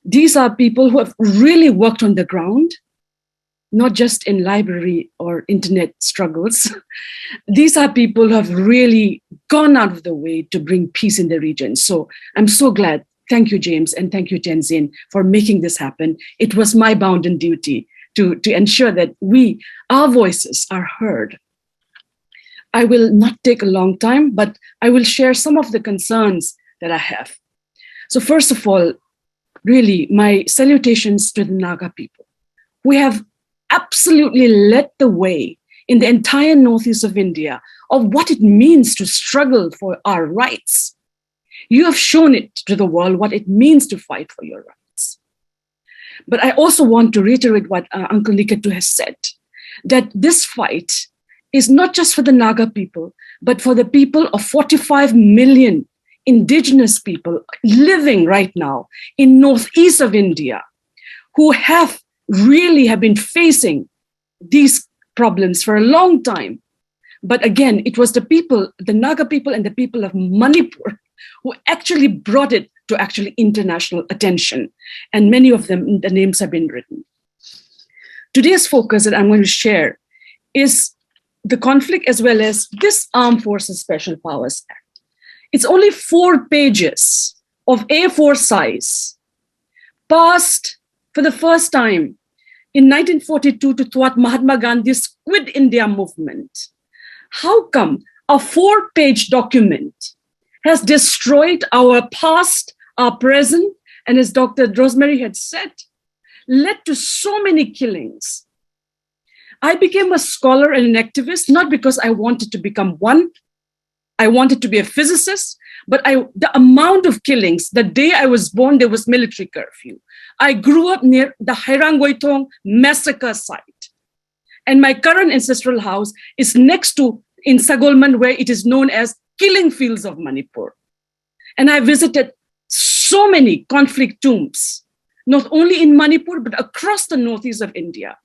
These are people who have really worked on the ground, not just in library or internet struggles. These are people who have really gone out of the way to bring peace in the region. So I'm so glad. Thank you, James, and thank you, Tenzin, for making this happen. It was my bounden duty to ensure that our voices are heard. I will not take a long time, but I will share some of the concerns that I have. So first of all, really, my salutations to the Naga people. We have absolutely led the way in the entire northeast of India of what it means to struggle for our rights. You have shown it to the world what it means to fight for your rights. But I also want to reiterate what Uncle Niketu has said, that this fight is not just for the Naga people, but for the people of 45 million indigenous people living right now in northeast of India, who have been facing these problems for a long time. But again, it was the people, the Naga people and the people of Manipur who actually brought it to actually international attention. And many of them, the names have been written. Today's focus that I'm going to share is the conflict as well as this Armed Forces Special Powers Act. It's only 4 pages of A4 size, passed for the first time in 1942 to thwart Mahatma Gandhi's Quit India movement. How come a 4-page document has destroyed our past, our present, and as Dr. Rosemary had said, led to so many killings. I became a scholar and an activist, not because I wanted to become one. I wanted to be a physicist, but the amount of killings, the day I was born, there was military curfew. I grew up near the Hairangoitong massacre site. And my current ancestral house is next to, in Sagolman, where it is known as Killing Fields of Manipur. And I visited so many conflict tombs, not only in Manipur, but across the northeast of India,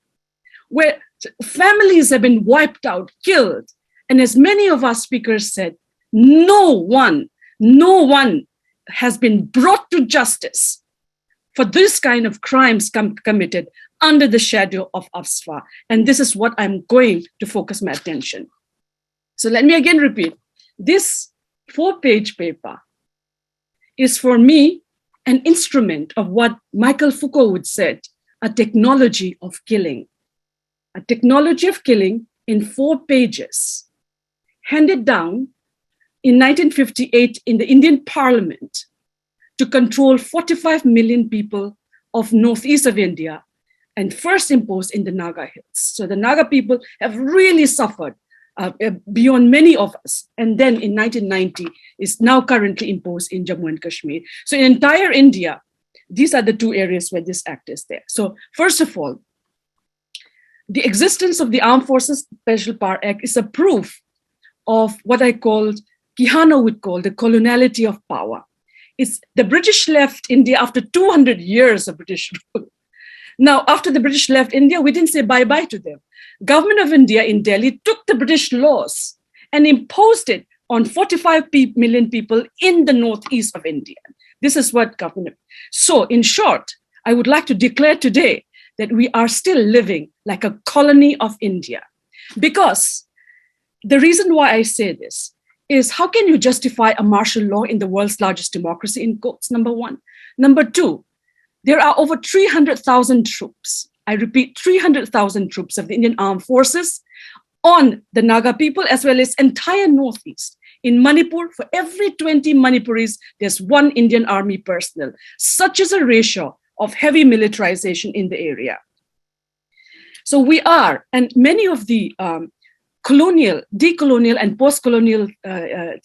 where families have been wiped out, killed. And as many of our speakers said, no one has been brought to justice for this kind of crimes committed under the shadow of AFSPA. And this is what I'm going to focus my attention. So let me again repeat, this 4-page paper is for me an instrument of what Michael Foucault would say, a technology of killing. A technology of killing in 4 pages, handed down in 1958 in the Indian Parliament to control 45 million people of northeast of India, and first imposed in the Naga hills. So the Naga people have really suffered beyond many of us. And then in 1990 is now currently imposed in Jammu and Kashmir. So in entire India, these are the 2 areas where this act is there. So first of all, the existence of the Armed Forces Special Power Act is a proof of what Quijano would call the coloniality of power. It's the British left India after 200 years of British rule. Now, after the British left India, we didn't say bye-bye to them. Government of India in Delhi took the British laws and imposed it on 45 million people in the northeast of India. This is what government. So in short, I would like to declare today that we are still living like a colony of India. Because the reason why I say this is, how can you justify a martial law in the world's largest democracy, in quotes, number 1. Number 2, there are over 300,000 troops. I repeat, 300,000 troops of the Indian Armed Forces on the Naga people, as well as entire Northeast. In Manipur, for every 20 Manipuris, there's 1 Indian Army personnel. Such is a ratio of heavy militarization in the area. So we are, and many of the colonial, decolonial, and post-colonial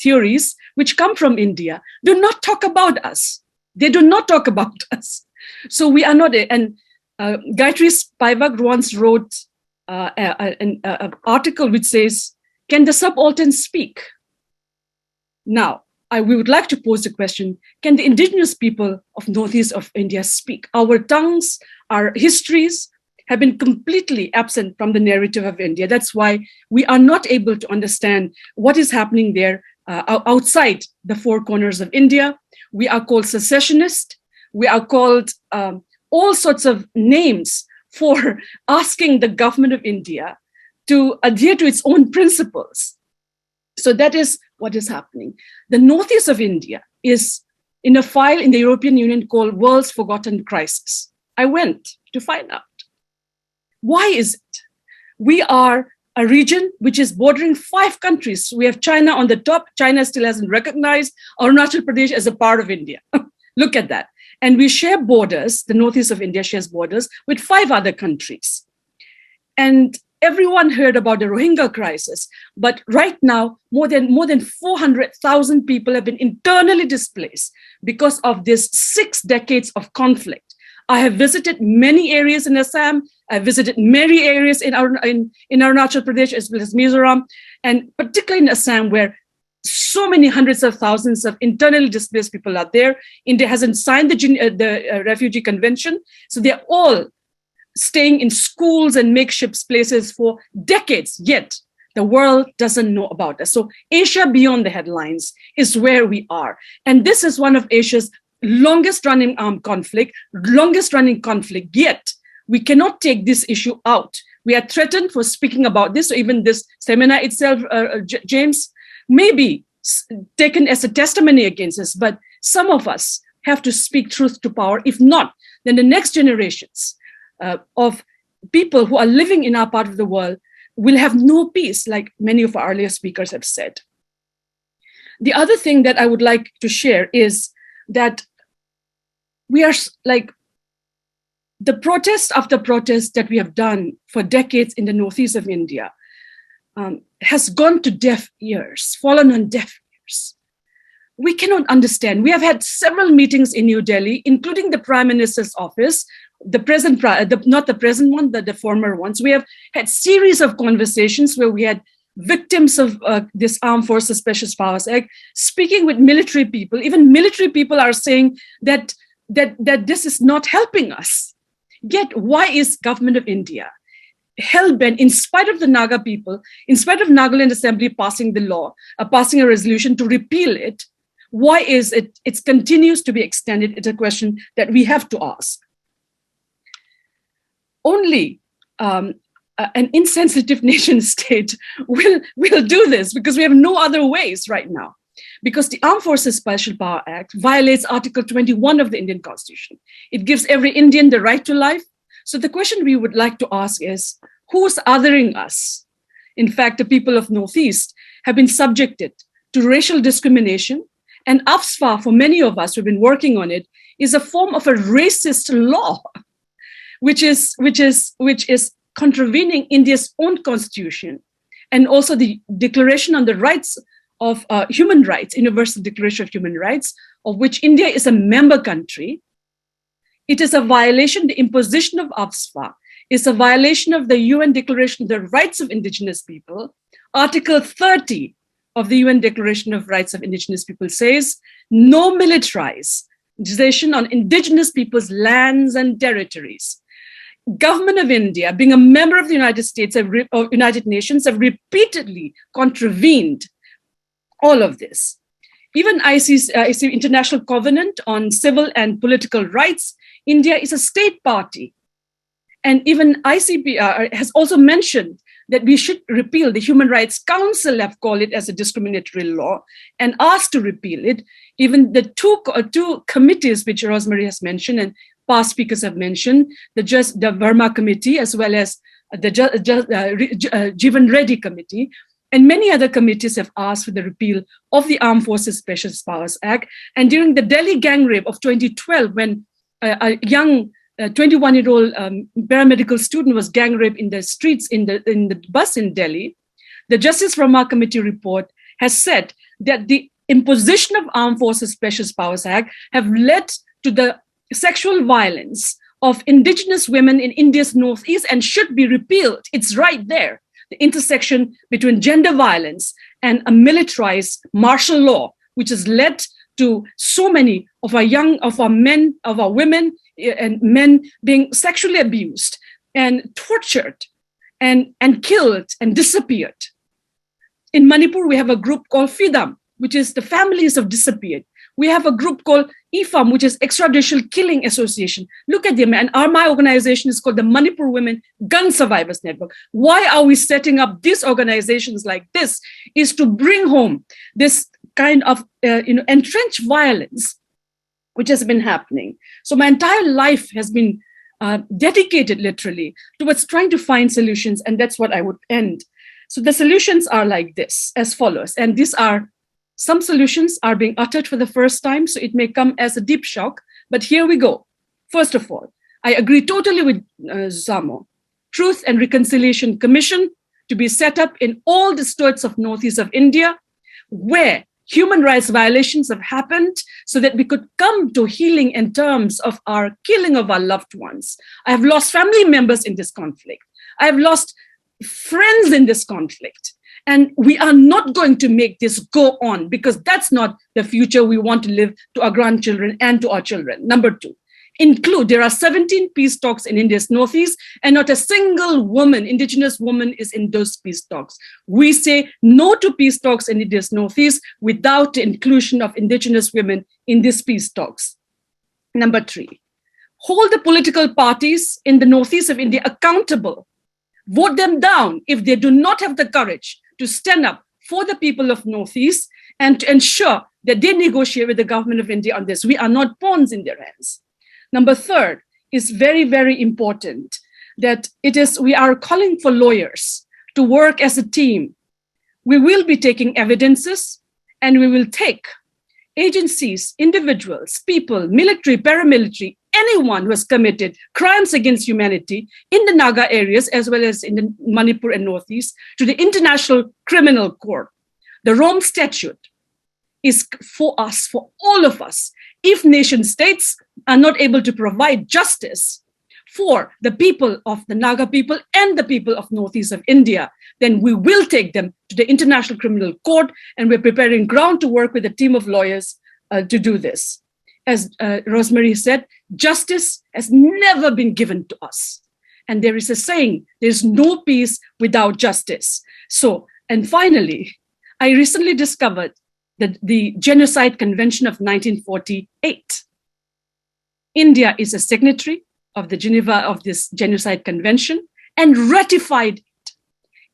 theories which come from India do not talk about us. They do not talk about us. So we are not, and Gayatri Spivak once wrote an article which says, can the subaltern speak? Now, we would like to pose the question, can the indigenous people of northeast of India speak? Our tongues, our histories have been completely absent from the narrative of India. That's why we are not able to understand what is happening there outside the 4 corners of India. We are called secessionist. We are called all sorts of names for asking the government of India to adhere to its own principles. So that is what is happening. The northeast of India is in a file in the European Union called World's Forgotten Crisis. I went to find out. Why is it? We are a region which is bordering 5 countries. We have China on the top. China still hasn't recognized Arunachal Pradesh as a part of India. Look at that. And we share borders, the northeast of India shares borders with 5 other countries. And everyone heard about the Rohingya crisis, but right now, more than 400,000 people have been internally displaced because of this 6 decades of conflict. I have visited many areas in Assam. I visited many areas in Arunachal Pradesh as well as Mizoram, and particularly in Assam, where so many hundreds of thousands of internally displaced people are there. India hasn't signed the Refugee Convention, so they're all staying in schools and makeshift places for decades, yet the world doesn't know about us. So Asia beyond the headlines is where we are. And this is one of Asia's longest running armed conflict, yet we cannot take this issue out. We are threatened for speaking about this. So even this seminar itself, James, may be taken as a testimony against us, but some of us have to speak truth to power. If not, then the next generations of people who are living in our part of the world will have no peace, like many of our earlier speakers have said. The other thing that I would like to share is that we are like the protest after protest that we have done for decades in the northeast of India has gone to deaf ears, fallen on deaf ears. We cannot understand. We have had several meetings in New Delhi, including the Prime Minister's office, the present, not the present one, the former ones. We have had series of conversations where we had victims of this Armed Forces Special Powers Act speaking with military people. Even military people are saying that this is not helping us. Yet, why is government of India hell-bent, in spite of the Naga people, in spite of Nagaland Assembly passing the law, passing a resolution to repeal it? Why is it continues to be extended? It's a question that we have to ask. Only an insensitive nation state will do this, because we have no other ways right now. Because the Armed Forces Special Power Act violates Article 21 of the Indian Constitution. It gives every Indian the right to life. So the question we would like to ask is, who's othering us? In fact, the people of Northeast have been subjected to racial discrimination, and AFSFA, for many of us who've been working on it, is a form of a racist law, which is contravening India's own constitution, and also the Declaration on the Rights of Human Rights, Universal Declaration of Human Rights, of which India is a member country. It is a violation. The imposition of AFSFA is a violation of the UN Declaration of the Rights of Indigenous People. Article 30 of the UN Declaration of Rights of Indigenous People says, no militarization on indigenous people's lands and territories. Government of India, being a member of the United States, United Nations, have repeatedly contravened all of this. Even ICC, International Covenant on Civil and Political Rights, India is a state party. And even ICP has also mentioned that we should repeal. The Human Rights Council have called it as a discriminatory law and asked to repeal it. Even the two committees which Rosemary has mentioned and past speakers have mentioned, the Verma Committee as well as the Jivan Reddy Committee, and many other committees have asked for the repeal of the Armed Forces Special Powers Act. And during the Delhi gang rape of 2012, when a young 21-year-old paramedical student was gang raped in the streets in the bus in Delhi, the Justice Verma Committee report has said that the imposition of Armed Forces Special Powers Act have led to the sexual violence of indigenous women in India's Northeast and should be repealed. It's right there. The intersection between gender violence and a militarized martial law, which has led to so many of our women and men being sexually abused and tortured and killed and disappeared. In Manipur, we have a group called FIDAM, which is the families of disappeared. We have a group called IFAM, which is Extrajudicial Killing Association. Look at them. And my organization is called the Manipur Women Gun Survivors Network. Why are we setting up these organizations like this? Is to bring home this kind of entrenched violence which has been happening. So my entire life has been dedicated literally towards trying to find solutions. And that's what I would end. So the solutions are like this, as follows. And these are some solutions are being uttered for the first time, so it may come as a deep shock, but here we go. First of all, I agree totally with Zuchamo. Truth and Reconciliation Commission to be set up in all the states of Northeast of India, where human rights violations have happened, so that we could come to healing in terms of our killing of our loved ones. I have lost family members in this conflict. I have lost friends in this conflict. And we are not going to make this go on, because that's not the future we want to live to our grandchildren and to our children. Number two, there are 17 peace talks in India's Northeast, and not a single woman, indigenous woman, is in those peace talks. We say no to peace talks in India's Northeast without the inclusion of indigenous women in these peace talks. Number three, hold the political parties in the Northeast of India accountable. Vote them down if they do not have the courage to stand up for the people of Northeast and to ensure that they negotiate with the government of India on this. We are not pawns in their hands. Number third is very, very important, that we are calling for lawyers to work as a team. We will be taking evidences, and we will take agencies, individuals, people, military, paramilitary, anyone who has committed crimes against humanity in the Naga areas, as well as in the Manipur and Northeast, to the International Criminal Court. The Rome Statute is for us, for all of us. If nation states are not able to provide justice for the people of the Naga people and the people of Northeast of India, then we will take them to the International Criminal Court, and we're preparing ground to work with a team of lawyers to do this. As Rosemary said, justice has never been given to us. And there is a saying, there's no peace without justice. So, and finally, I recently discovered that the Genocide Convention of 1948. India is a signatory of the Geneva of this Genocide Convention and ratified it.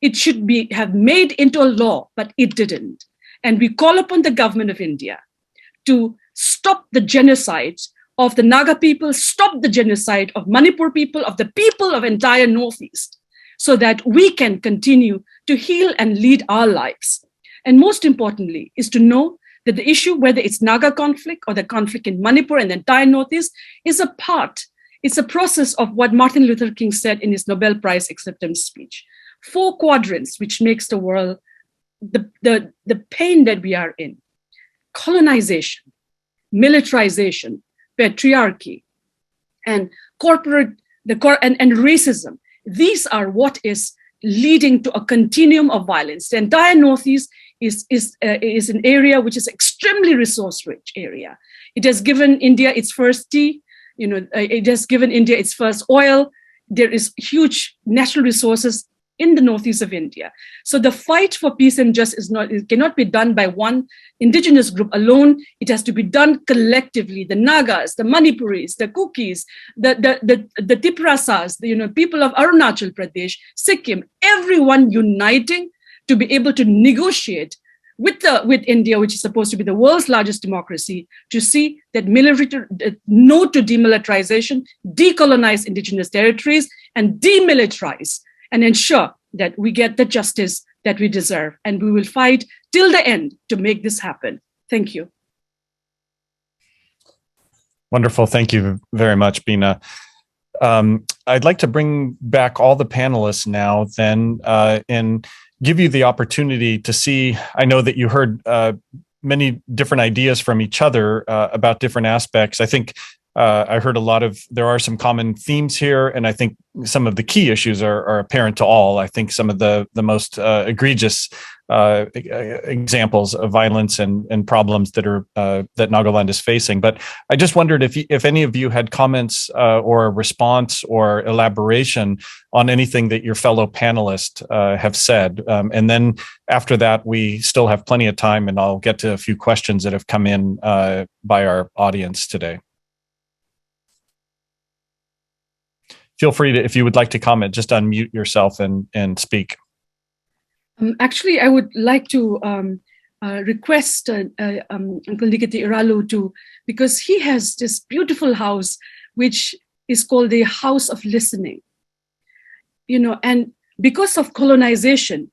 It should have made into a law, but it didn't. And we call upon the government of India to stop the genocide of the Naga people, stop the genocide of Manipur people, of the people of entire Northeast, so that we can continue to heal and lead our lives. And most importantly, is to know that the issue, whether it's Naga conflict or the conflict in Manipur and the entire Northeast, is it's a process of what Martin Luther King said in his Nobel Prize acceptance speech. 4 quadrants, which makes the world, the pain that we are in: colonization, militarization, patriarchy, and and racism. These are what is leading to a continuum of violence. The entire Northeast is an area which is extremely resource-rich area. It has given India its first tea. It has given India its first oil. There is huge natural resources in the Northeast of India. So the fight for peace and justice it cannot be done by one indigenous group alone. It has to be done collectively. The Nagas, the Manipuris, the Kukis, the Tiprasas, the people of Arunachal Pradesh, Sikkim, everyone uniting to be able to negotiate with India, which is supposed to be the world's largest democracy, to see that no to demilitarization, decolonize indigenous territories, and demilitarize, and ensure that we get the justice that we deserve. And we will fight till the end to make this happen. Thank you. Wonderful. Thank you very much, Bina. I'd like to bring back all the panelists now then and give you the opportunity to see. I know that you heard many different ideas from each other about different aspects. I think I heard there are some common themes here, and I think some of the key issues are apparent to all. I think some of the most egregious examples of violence and problems that Nagaland is facing. But I just wondered if any of you had comments or a response or elaboration on anything that your fellow panelists have said. And then after that, we still have plenty of time, and I'll get to a few questions that have come in by our audience today. Feel free to, if you would like to comment, just unmute yourself and speak. Actually, I would like to request Uncle Niketu Iralu because he has this beautiful house, which is called the House of Listening. And because of colonization,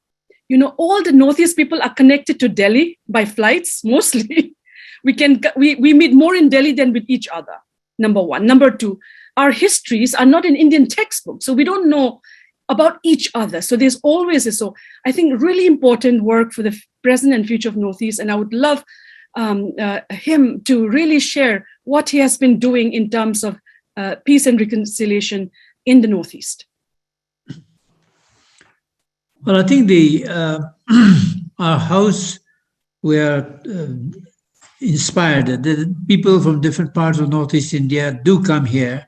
all the Northeast people are connected to Delhi by flights, mostly. We meet more in Delhi than with each other, number one. Number two, our histories are not in Indian textbooks, so we don't know about each other. So there's always this. So I think really important work for the present and future of Northeast, and I would love him to really share what he has been doing in terms of peace and reconciliation in the Northeast. Well, I think our house, we are inspired. The people from different parts of Northeast India do come here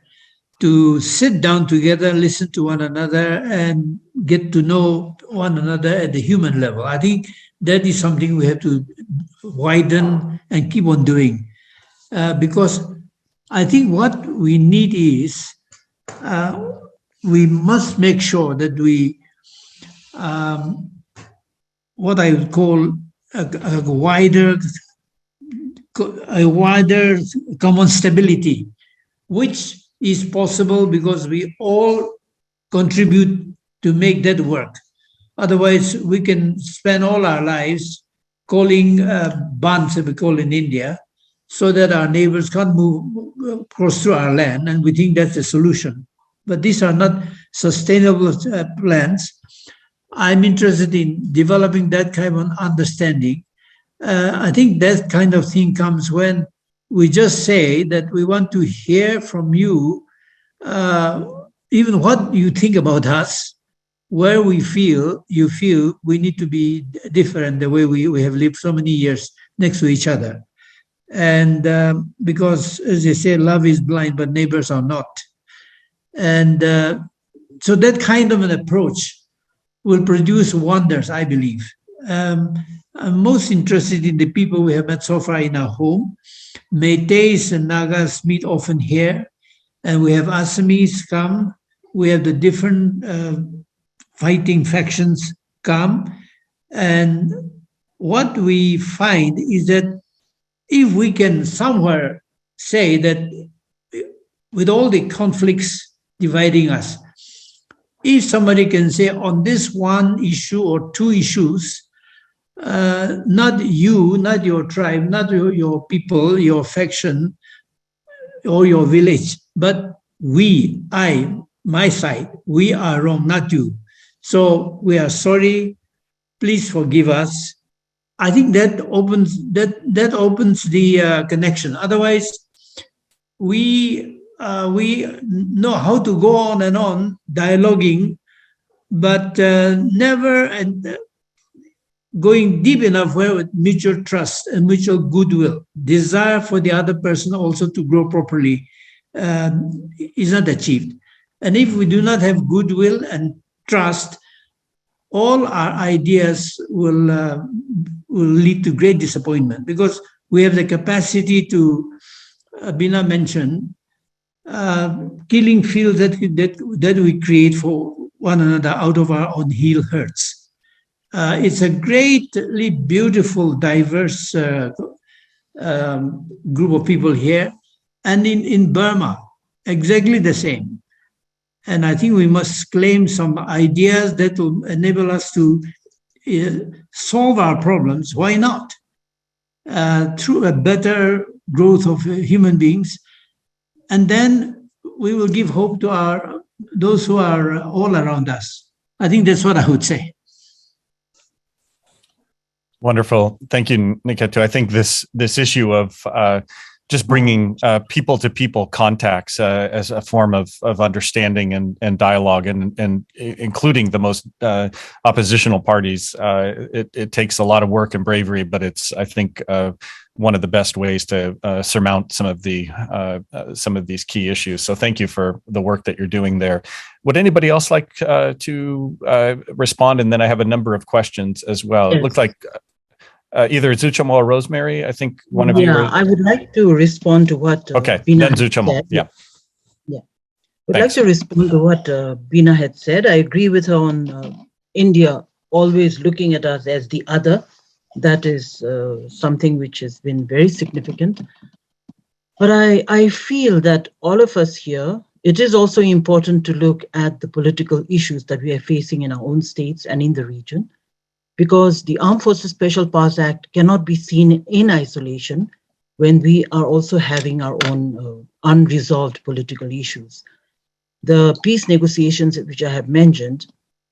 to sit down together, listen to one another, and get to know one another at the human level. I think that is something we have to widen and keep on doing. Because I think what we need is, we must make sure that we, what I would call a wider common stability, which is possible because we all contribute to make that work. Otherwise, we can spend all our lives calling buns, as we call in India, so that our neighbors can't move cross through our land, and we think that's the solution. But these are not sustainable plans. I'm interested in developing that kind of understanding. I think that kind of thing comes when we just say that we want to hear from you, even what you think about us, where you feel we need to be different the way we have lived so many years next to each other. And because, as they say, love is blind, but neighbors are not. And so that kind of an approach will produce wonders, I believe. I'm most interested in the people we have met so far in our home. Métis and Nagas meet often here, and we have Assamese come. We have the different fighting factions come. And what we find is that if we can somewhere say that with all the conflicts dividing us, if somebody can say on this one issue or two issues, not you, not your tribe, not your people, your faction, or your village, but we, my side, we are wrong, not you. So we are sorry, please forgive us. I think that opens the connection. Otherwise, we know how to go on and on dialoguing, but never going deep enough where with mutual trust and mutual goodwill, desire for the other person also to grow properly is not achieved. And if we do not have goodwill and trust, all our ideas will lead to great disappointment, because we have the capacity to, Bina mentioned, killing fields that we create for one another out of our own heel hurts. It's a greatly beautiful, diverse group of people here, and in Burma, exactly the same. And I think we must claim some ideas that will enable us to solve our problems. Why not? Through a better growth of human beings. And then we will give hope to those who are all around us. I think that's what I would say. Wonderful. Thank you, Niketu. I think this issue of just bringing people-to-people contacts as a form of understanding and dialogue, and including the most oppositional parties, it takes a lot of work and bravery, but it's, I think, one of the best ways to surmount some of these key issues. So thank you for the work that you're doing there. Would anybody else like to respond? And then I have a number of questions as well. Yes. It looks like either Zuchamo or Rosemary, I think one of you. Yeah, I would like to respond to what Bina then Zuchamo. Said. Yeah. Would like to respond to what Bina had said. I agree with her on India always looking at us as the other. That is something which has been very significant. But I feel that all of us here, it is also important to look at the political issues that we are facing in our own states and in the region, because the Armed Forces Special Powers Act cannot be seen in isolation when we are also having our own unresolved political issues. The peace negotiations, which I have mentioned,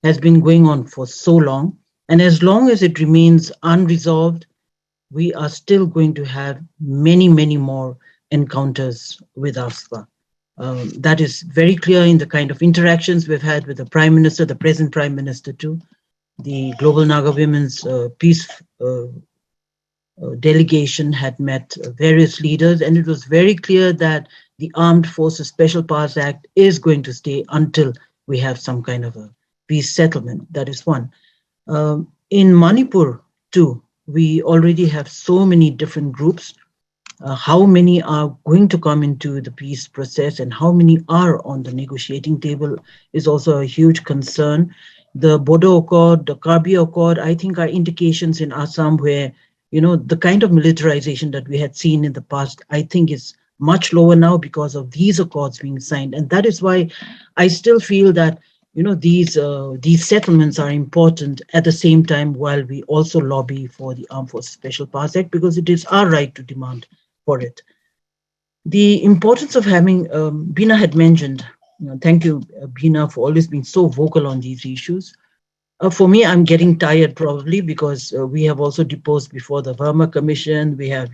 has been going on for so long. And as long as it remains unresolved, we are still going to have many, many more encounters with AFSPA. That is very clear in the kind of interactions we've had with the Prime Minister, the present Prime Minister too. The Global Naga Women's Peace delegation had met various leaders, and it was very clear that the Armed Forces Special Powers Act is going to stay until we have some kind of a peace settlement. That is one. In Manipur too, we already have so many different groups. How many are going to come into the peace process and how many are on the negotiating table is also a huge concern. The Bodo Accord, the Karbi Accord, I think are indications in Assam where, the kind of militarization that we had seen in the past, I think is much lower now because of these accords being signed. And that is why I still feel that, these settlements are important at the same time while we also lobby for the Armed Forces Special Powers Act, because it is our right to demand for it. The importance of having, Bina had mentioned, thank you, Bina, for always being so vocal on these issues. For me, I'm getting tired probably because we have also deposed before the Burma Commission. We have,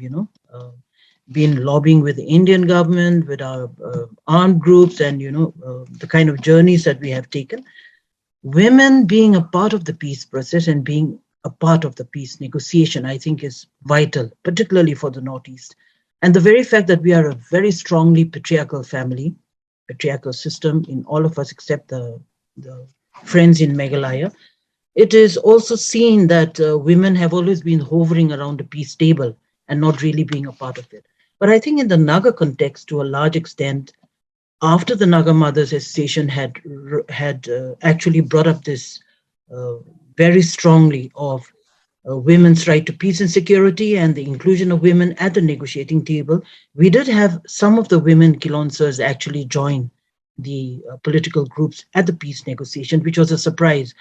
been lobbying with the Indian government, with our armed groups, and, the kind of journeys that we have taken. Women being a part of the peace process and being a part of the peace negotiation, I think, is vital, particularly for the Northeast. And the very fact that we are a very strongly patriarchal family, patriarchal system in all of us except the friends in Meghalaya, it is also seen that women have always been hovering around the peace table and not really being a part of it. But I think in the Naga context, to a large extent, after the Naga Mothers Association had actually brought up this very strongly of women's right to peace and security and the inclusion of women at the negotiating table, we did have some of the women Kilonsers actually join the political groups at the peace negotiation, which was a surprise.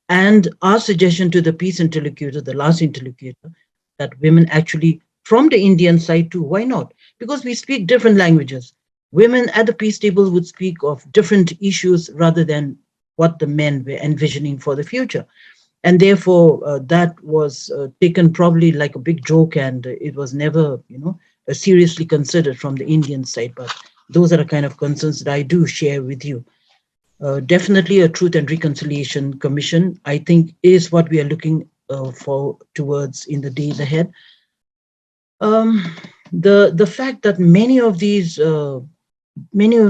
And our suggestion to the peace interlocutor, the last interlocutor, that women actually from the Indian side too, why not? Because we speak different languages. Women at the peace table would speak of different issues rather than what the men were envisioning for the future. And therefore, that was taken probably like a big joke, and it was never, seriously considered from the Indian side. But those are the kind of concerns that I do share with you. Definitely a Truth and Reconciliation Commission, I think, is what we are looking towards in the days ahead. The fact that many of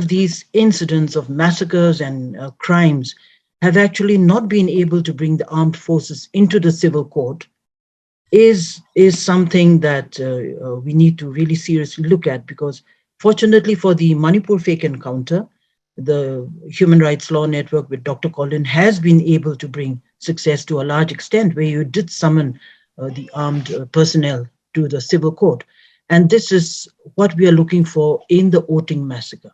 these incidents of massacres and crimes have actually not been able to bring the armed forces into the civil court is something that we need to really seriously look at, because fortunately for the Manipur fake encounter, the Human Rights Law Network with Dr. Colin has been able to bring success to a large extent, where you did summon the armed personnel to the civil court. And this is what we are looking for in the Oting massacre.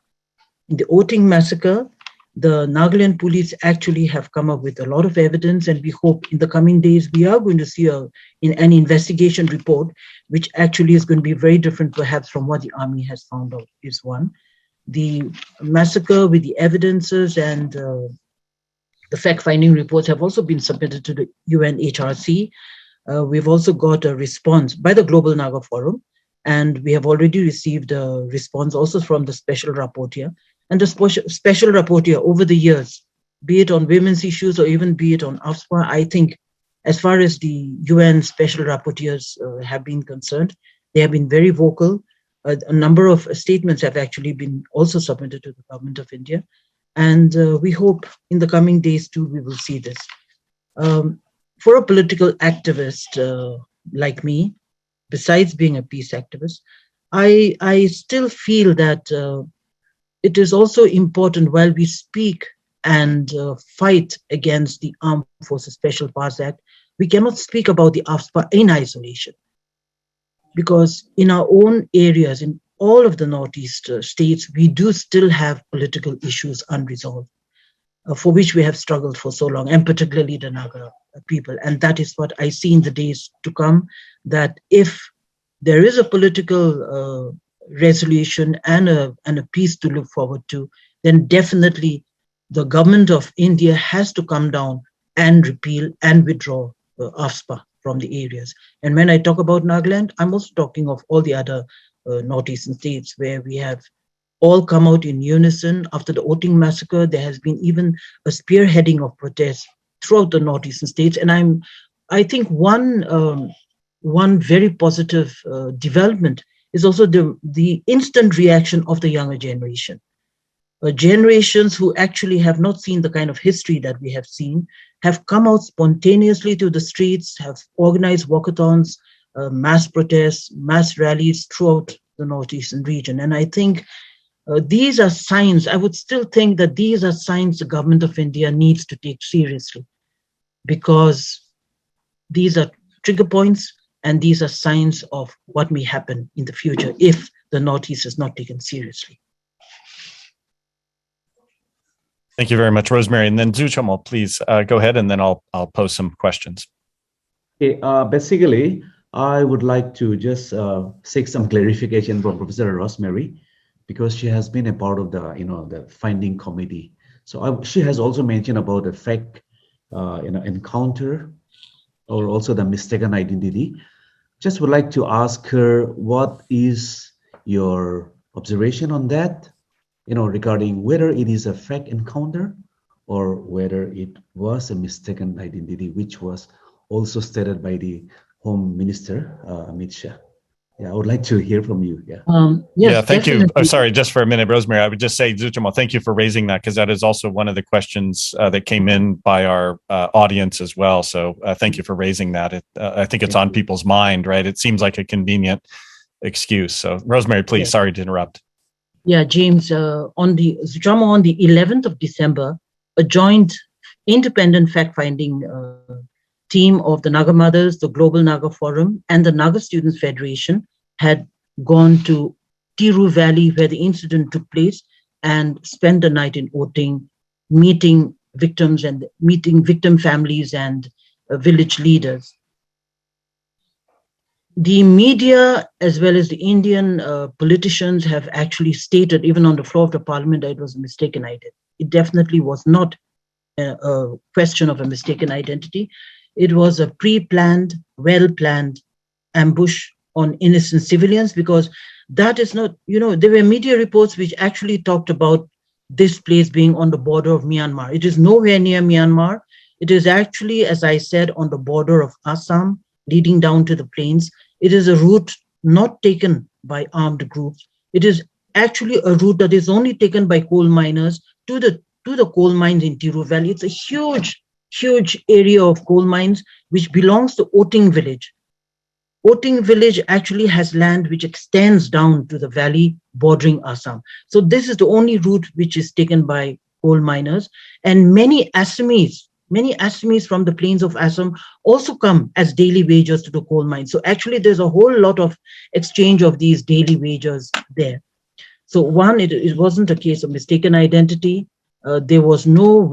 In the Oting massacre, the Nagaland police actually have come up with a lot of evidence, and we hope in the coming days we are going to see an investigation report, which actually is going to be very different perhaps from what the army has found out, is one. The massacre with the evidences and the fact-finding reports have also been submitted to the UNHRC. We've also got a response by the Global Naga Forum, and we have already received a response also from the Special Rapporteur. And the Special Rapporteur over the years, be it on women's issues or even be it on AFSPA, I think as far as the UN Special Rapporteurs have been concerned, they have been very vocal. A number of statements have actually been also submitted to the Government of India. And we hope in the coming days too, we will see this. For a political activist like me, besides being a peace activist, I still feel that it is also important, while we speak and fight against the Armed Forces Special Powers Act, we cannot speak about the AFSPA in isolation. Because in our own areas, in all of the Northeast states, we do still have political issues unresolved, for which we have struggled for so long, and particularly the Naga people. And that is what I see in the days to come, that if there is a political resolution and a peace to look forward to, then definitely the government of India has to come down and repeal and withdraw AFSPA from the areas. And when I talk about Nagaland, I'm also talking of all the other northeastern states where we have all come out in unison. After the Oting massacre, there has been even a spearheading of protests throughout the northeastern states. And I think one very positive development is also the instant reaction of the younger generation. Generations who actually have not seen the kind of history that we have seen have come out spontaneously to the streets, have organized walkathons, mass protests, mass rallies throughout the northeastern region. And I think these are signs, I would still think that these are signs the government of India needs to take seriously, because these are trigger points and these are signs of what may happen in the future if the Northeast is not taken seriously. Thank you very much, Rosemary. And then Zuchamo, please go ahead, and then I'll pose some questions. Okay, basically, I would like to just seek some clarification from Professor Rosemary, because she has been a part of the, the finding committee. So she has also mentioned about a fake, encounter, or also the mistaken identity. Just would like to ask her, what is your observation on that, regarding whether it is a fake encounter or whether it was a mistaken identity, which was also stated by the Home Minister, Amit Shah. Yeah, I would like to hear from you. Yeah. Yes, thank definitely. you. Oh, sorry, just for a minute, Rosemary. I would just say, Zuchamo, thank you for raising that, because that is also one of the questions that came in by our audience as well. So thank you for raising that. I think it's on people's mind, right? It seems like a convenient excuse. So Rosemary, please, Yes. sorry to interrupt. Yeah, James, on the 11th of December, a joint independent fact-finding team of the Naga Mothers, the Global Naga Forum, and the Naga Students Federation had gone to Tiru Valley, where the incident took place, and spent the night in Oting, meeting victim families and village leaders. The media, as well as the Indian politicians, have actually stated, even on the floor of the parliament, that it was a mistaken identity. It definitely was not a question of a mistaken identity. It was a pre-planned, well-planned ambush on innocent civilians, because that is not, there were media reports which actually talked about this place being on the border of Myanmar. It is nowhere near Myanmar. It is actually, as I said, on the border of Assam, leading down to the plains. It is a route not taken by armed groups. It is actually a route that is only taken by coal miners to the coal mines in Tiru Valley. It's a huge, huge area of coal mines which belongs to Oting village. Oting village actually has land which extends down to the valley bordering Assam. So this is the only route which is taken by coal miners, and many Assamese from the plains of Assam also come as daily wagers to the coal mines. So actually there's a whole lot of exchange of these daily wagers there. So one, it wasn't a case of mistaken identity. There were no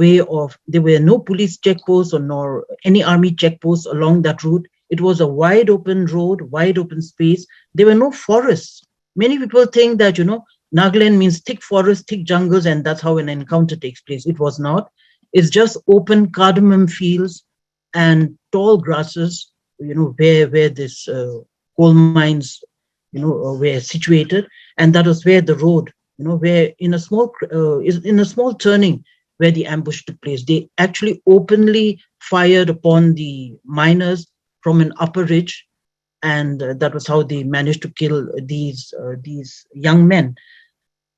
police checkposts nor any army checkposts along that route. It was a wide open road, wide open space. There were no forests. Many people think that, Nagaland means thick forests, thick jungles, and that's how an encounter takes place. It was not. It's just open cardamom fields and tall grasses, where this coal mines, were situated. And that was where the road, where in a small turning where the ambush took place. They actually openly fired upon the miners from an upper ridge, and that was how they managed to kill these young men.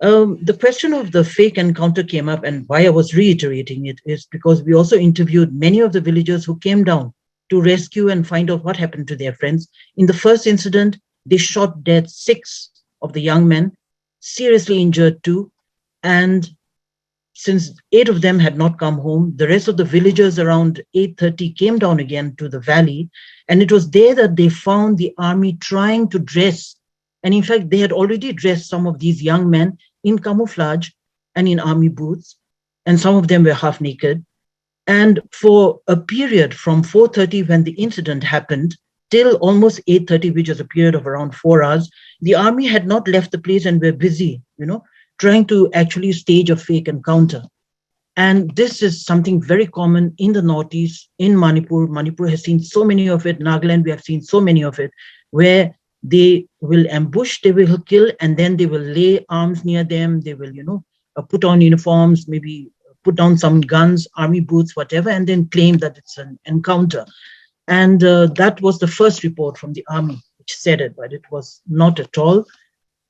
The question of the fake encounter came up, and why I was reiterating it is because we also interviewed many of the villagers who came down to rescue and find out what happened to their friends. In the first incident, they shot dead 6 of the young men, seriously injured 2, and since 8 of them had not come home, the rest of the villagers around 8:30 came down again to the valley, and it was there that they found the army trying to dress. And in fact, they had already dressed some of these young men in camouflage and in army boots, and some of them were half naked. And for a period from 4:30 when the incident happened till almost 8:30, which was a period of around 4 hours, the army had not left the place and were busy, trying to actually stage a fake encounter. And this is something very common in the Northeast, in Manipur. Manipur has seen so many of it. Nagaland, we have seen so many of it, where they will ambush, they will kill, and then they will lay arms near them. They will, put on uniforms, maybe put down some guns, army boots, whatever, and then claim that it's an encounter. And that was the first report from the army, which said it, but it was not at all.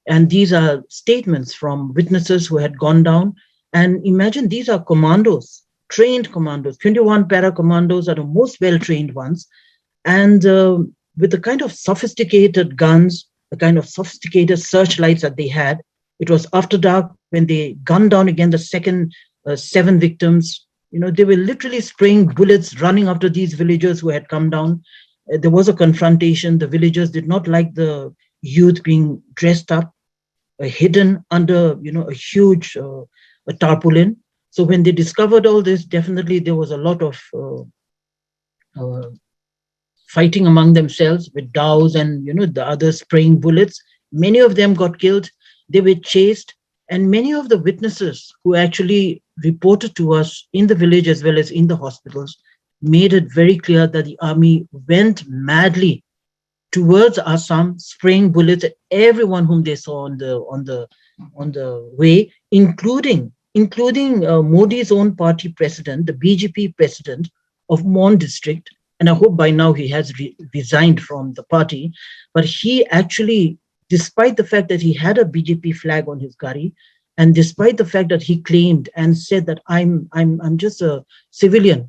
And these are statements from witnesses who had gone down. And imagine these are commandos, trained commandos. 21 para commandos are the most well-trained ones. And with the kind of sophisticated guns, the kind of sophisticated searchlights that they had, it was after dark when they gunned down again the second 7 victims. They were literally spraying bullets, running after these villagers who had come down. There was a confrontation. The villagers did not like the youth being dressed up, hidden under, a huge a tarpaulin. So when they discovered all this, definitely there was a lot of fighting among themselves with dows and, the others spraying bullets. Many of them got killed. They were chased. And many of the witnesses who actually reported to us in the village as well as in the hospitals made it very clear that the army went madly towards Assam, spraying bullets at everyone whom they saw on the way, including Modi's own party president, the BJP president of Mon district. And I hope by now he has resigned from the party. But he actually, despite the fact that he had a BJP flag on his gari, and despite the fact that he claimed and said that I'm just a civilian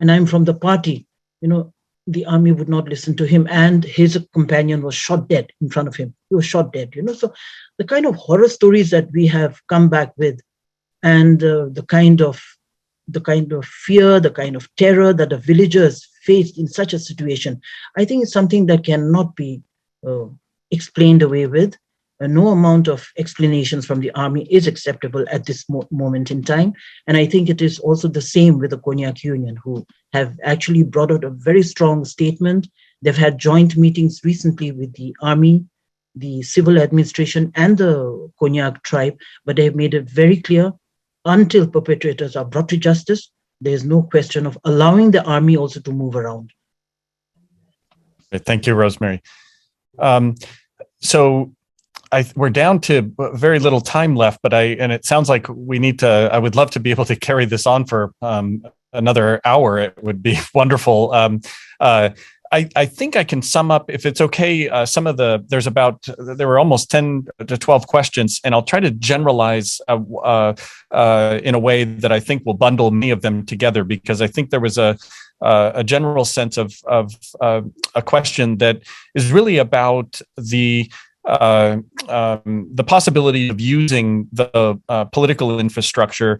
and I'm from the party, the army would not listen to him, and his companion was shot dead in front of him. He was shot dead, So the kind of horror stories that we have come back with, and the kind of fear, the kind of terror that the villagers faced in such a situation, I think it's something that cannot be explained away with. No amount of explanations from the army is acceptable at this moment in time. And I think it is also the same with the Konyak Union, who have actually brought out a very strong statement. They've had joint meetings recently with the army, the civil administration, and the Konyak tribe, but they've made it very clear, until perpetrators are brought to justice, there is no question of allowing the army also to move around. Thank you, Rosemary. So we're down to very little time left, but and it sounds like I would love to be able to carry this on for another hour. It would be wonderful. I think I can sum up, if it's okay, there were almost 10 to 12 questions, and I'll try to generalize in a way that I think will bundle many of them together, because I think there was a general sense of a question that is really about the possibility of using the political infrastructure,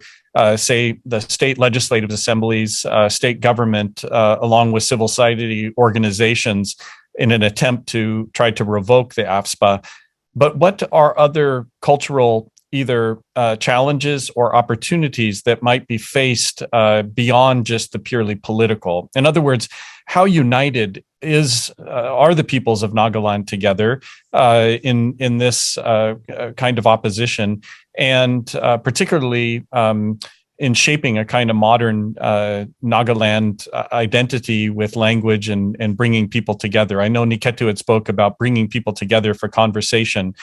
say the state legislative assemblies, state government, along with civil society organizations, in an attempt to try to revoke the AFSPA. But what are other cultural either challenges or opportunities that might be faced beyond just the purely political? In other words, how united are the peoples of Nagaland together in this kind of opposition, and particularly in shaping a kind of modern Nagaland identity with language and bringing people together? I know Niketu had spoke about bringing people together for conversation.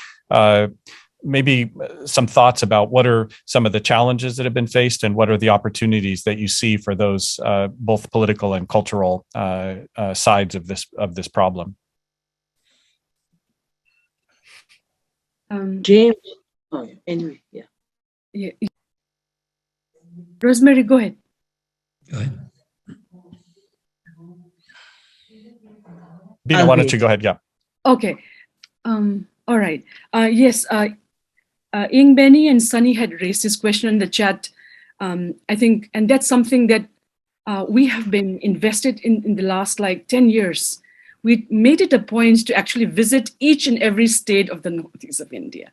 Maybe some thoughts about what are some of the challenges that have been faced, and what are the opportunities that you see for those both political and cultural sides of this problem. James. Anyway, yeah. Rosemary, go ahead. Go ahead. Bina, why don't you go ahead? Yeah. Okay. All right. Yes. Ing Benny and Sunny had raised this question in the chat. I think, and that's something that we have been invested in the last 10 years. We made it a point to actually visit each and every state of the northeast of India,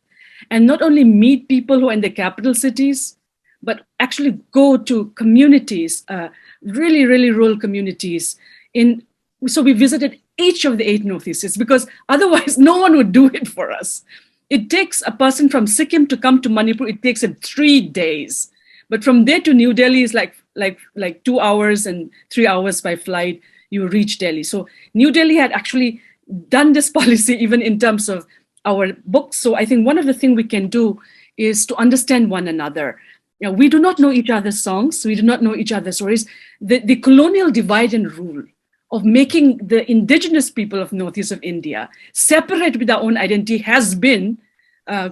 and not only meet people who are in the capital cities, but actually go to communities, really, really rural communities. So we visited each of the 8 northeasts, because otherwise no one would do it for us. It takes a person from Sikkim to come to Manipur, it takes him 3 days. But from there to New Delhi is like 2 hours and 3 hours by flight, you reach Delhi. So New Delhi had actually done this policy even in terms of our books. So I think one of the things we can do is to understand one another. We do not know each other's songs, we do not know each other's stories. The colonial divide and rule of making the indigenous people of northeast of India separate with our own identity has been,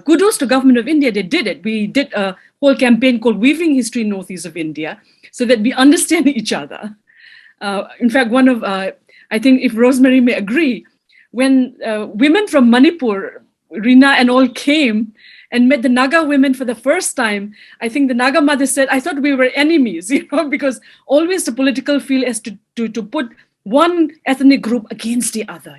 kudos to government of India, they did it. We did a whole campaign called Weaving History in Northeast of India, so that we understand each other. In fact, I think if Rosemary may agree, when women from Manipur, Rina and all came and met the Naga women for the first time, I think the Naga mother said, I thought we were enemies, because always the political feel is to put one ethnic group against the other,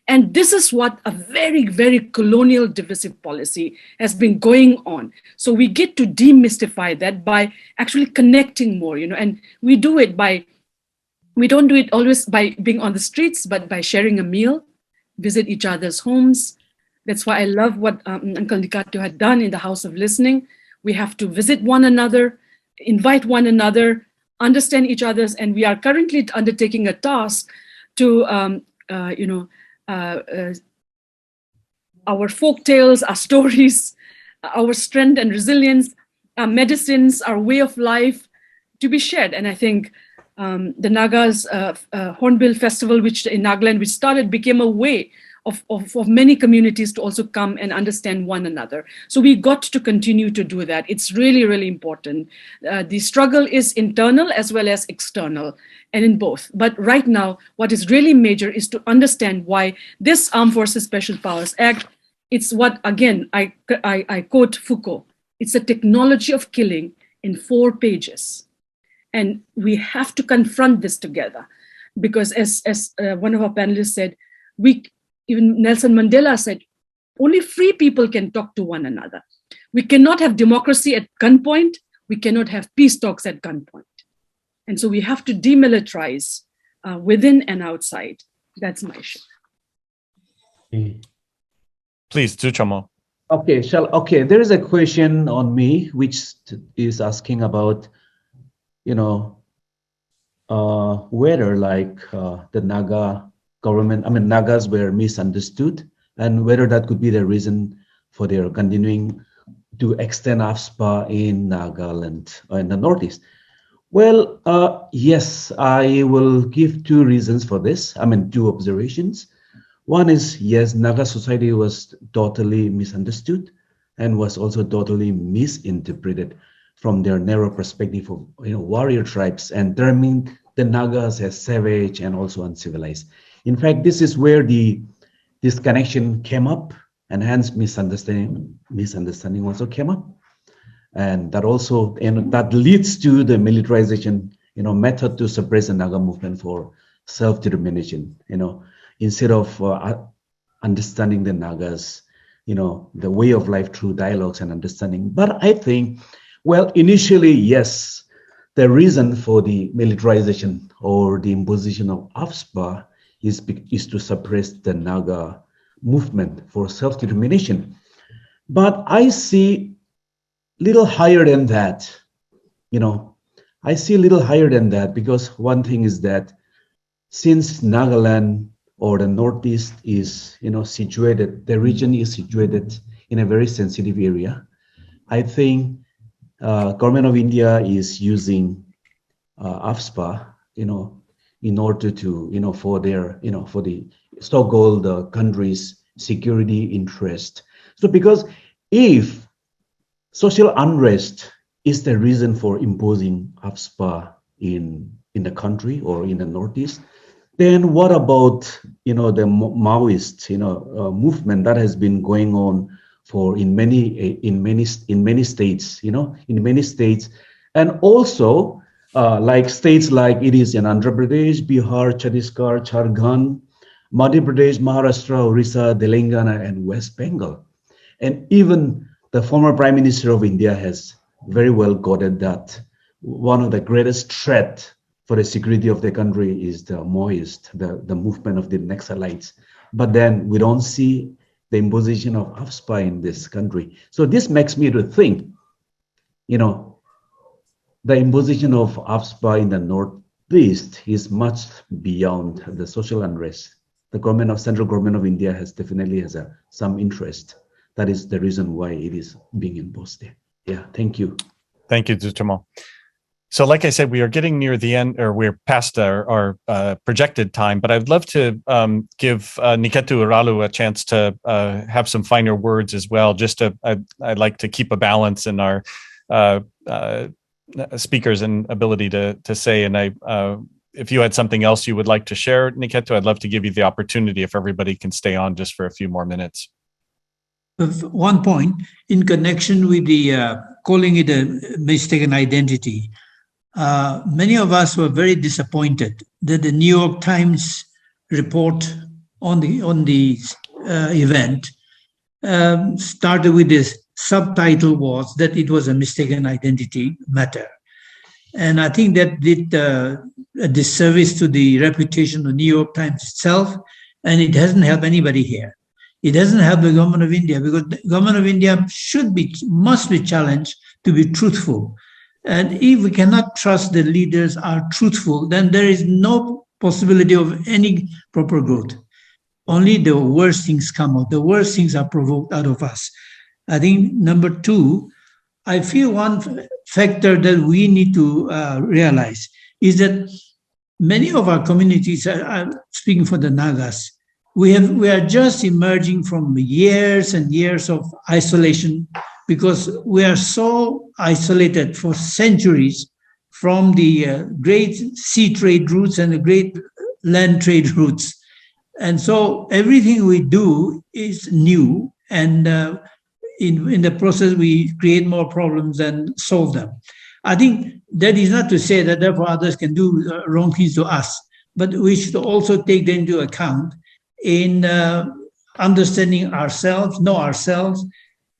And this is what a very, very colonial divisive policy has been going on. So we get to demystify that by actually connecting more, and we do it by We don't do it always by being on the streets, but by sharing a meal, visit each other's homes. That's why I love what Uncle Niketu had done in the House of Listening. We have to visit one another, invite one another, understand each other's, and we are currently undertaking a task to, our folk tales, our stories, our strength and resilience, our medicines, our way of life to be shared. And I think the Naga's Hornbill Festival, which in Nagaland, which started, became a way of many communities to also come and understand one another. So we got to continue to do that. It's really, really important. The struggle is internal as well as external, and in both. But right now, what is really major is to understand why this Armed Forces Special Powers Act, it's what, again, I quote Foucault, it's a technology of killing in 4 pages. And we have to confront this together. Because as one of our panelists said, even Nelson Mandela said, only free people can talk to one another. We cannot have democracy at gunpoint. We cannot have peace talks at gunpoint. And so we have to demilitarize within and outside. That's my issue. Please, Zuchamo. Okay, there is a question on me which is asking about, whether the Naga government, Nagas were misunderstood, and whether that could be the reason for their continuing to extend AFSPA in Nagaland or in the Northeast. Well, yes, I will give 2 reasons for this. 2 observations. One is, yes, Naga society was totally misunderstood and was also totally misinterpreted from their narrow perspective of warrior tribes and terming the Nagas as savage and also uncivilized. In fact, this is where this connection came up, and hence misunderstanding also came up, and that also that leads to the militarization method to suppress the Naga movement for self-determination. Instead of understanding the Nagas, the way of life through dialogues and understanding. But I think, well, initially, yes, the reason for the militarization or the imposition of AFSPA is to suppress the Naga movement for self-determination. But I see little higher than that. I see a little higher than that, because one thing is that since Nagaland or the Northeast is situated, the region is situated in a very sensitive area, I think Government of India is using AFSPA, in order to, for their, for the so-called country's security interest. So because if social unrest is the reason for imposing AFSPA in the country or in the Northeast, then what about, the Maoist, movement that has been going on for in many states, and also like states like it is in Andhra Pradesh, Bihar, Chhattisgarh, Jharkhand, Madhya Pradesh, Maharashtra, Orissa, Telangana, and West Bengal. And even the former Prime Minister of India has very well got it that one of the greatest threat for the security of the country is the Maoist, the movement of the Naxalites. But then we don't see the imposition of AFSPA in this country. So this makes me to think, the imposition of AFSPA in the Northeast is much beyond the social unrest. The central government of India definitely has some interest. That is the reason why it is being imposed there. Yeah, thank you. Thank you, Zuchamo. So like I said, we are getting near the end, or we're past our projected time, but I'd love to give Niketu Iralu a chance to have some finer words as well. I'd like to keep a balance in our speakers and ability to say, and if you had something else you would like to share, Niketu, I'd love to give you the opportunity if everybody can stay on just for a few more minutes. One point in connection with the calling it a mistaken identity. Many of us were very disappointed that the New York Times report on the event started with this subtitle was that it was a mistaken identity matter. And I think that did a disservice to the reputation of New York Times itself, and it hasn't helped anybody here. It doesn't help the government of India, because the government of India must be challenged to be truthful. And if we cannot trust the leaders are truthful, then there is no possibility of any proper growth. Only the worst things come out. The worst things are provoked out of us. I think number two, I feel one factor that we need to realize is that many of our communities, speaking for the Nagas, we are just emerging from years and years of isolation, because we are so isolated for centuries from the great sea trade routes and the great land trade routes. And so everything we do is new, and in the process, we create more problems than solve them. I think that is not to say that therefore others can do wrong things to us, but we should also take them into account in understanding ourselves, know ourselves,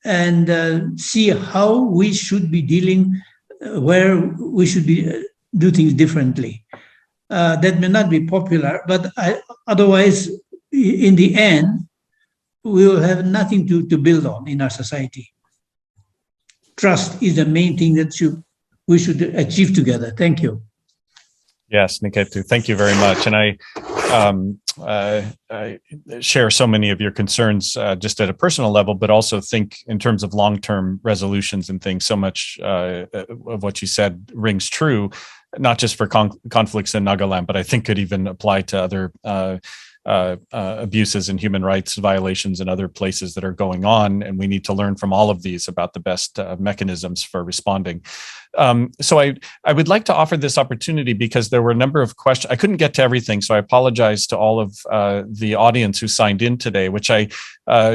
and see how we should be dealing, where we should be do things differently. That may not be popular, but otherwise, in the end, we will have nothing to build on in our society. Trust is the main thing that we should achieve together. Thank you. Yes, Niketu, thank you very much. And I share so many of your concerns just at a personal level, but also think in terms of long-term resolutions and things. So much of what you said rings true, not just for conflicts in Nagaland, but I think could even apply to other abuses and human rights violations in other places that are going on. And we need to learn from all of these about the best mechanisms for responding. So I would like to offer this opportunity because there were a number of questions. I couldn't get to everything, so I apologize to all of the audience who signed in today, which I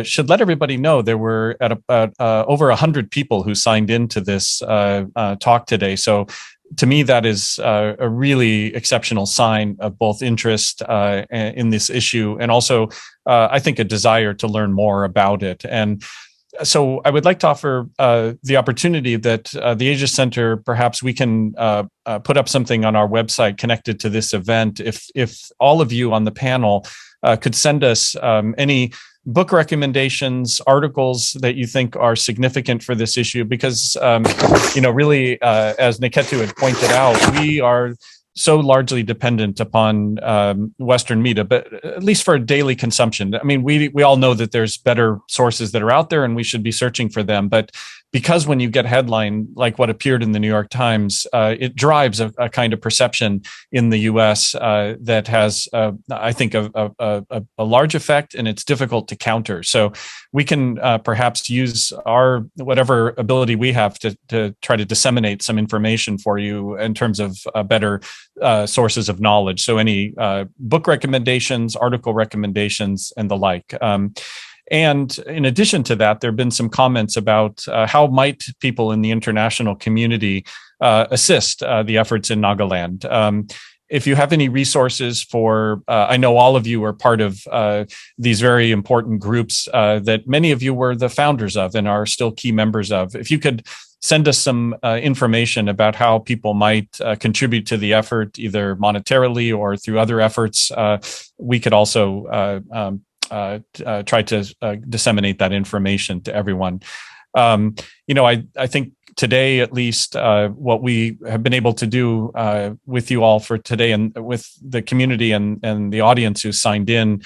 should let everybody know. There were at over 100 people who signed into this talk today. So to me, that is a really exceptional sign of both interest in this issue and also, I think, a desire to learn more about it. And so I would like to offer the opportunity that the Asia Center, perhaps we can put up something on our website connected to this event. If all of you on the panel could send us any book recommendations, articles that you think are significant for this issue, because, really, as Niketu had pointed out, we are so largely dependent upon Western media, but at least for daily consumption. I mean, we all know that there's better sources that are out there and we should be searching for them. But because when you get headline like what appeared in the New York Times, it drives a kind of perception in the U.S. That has, I think, a large effect, and it's difficult to counter. So we can perhaps use our whatever ability we have to try to disseminate some information for you in terms of better sources of knowledge. So any book recommendations, article recommendations, and the like. And in addition to that, there have been some comments about how might people in the international community assist the efforts in Nagaland. If you have any resources for, I know all of you are part of these very important groups that many of you were the founders of and are still key members of. If you could send us some information about how people might contribute to the effort, either monetarily or through other efforts, we could also try to disseminate that information to everyone. I think today, at least, what we have been able to do with you all for today and with the community and the audience who signed in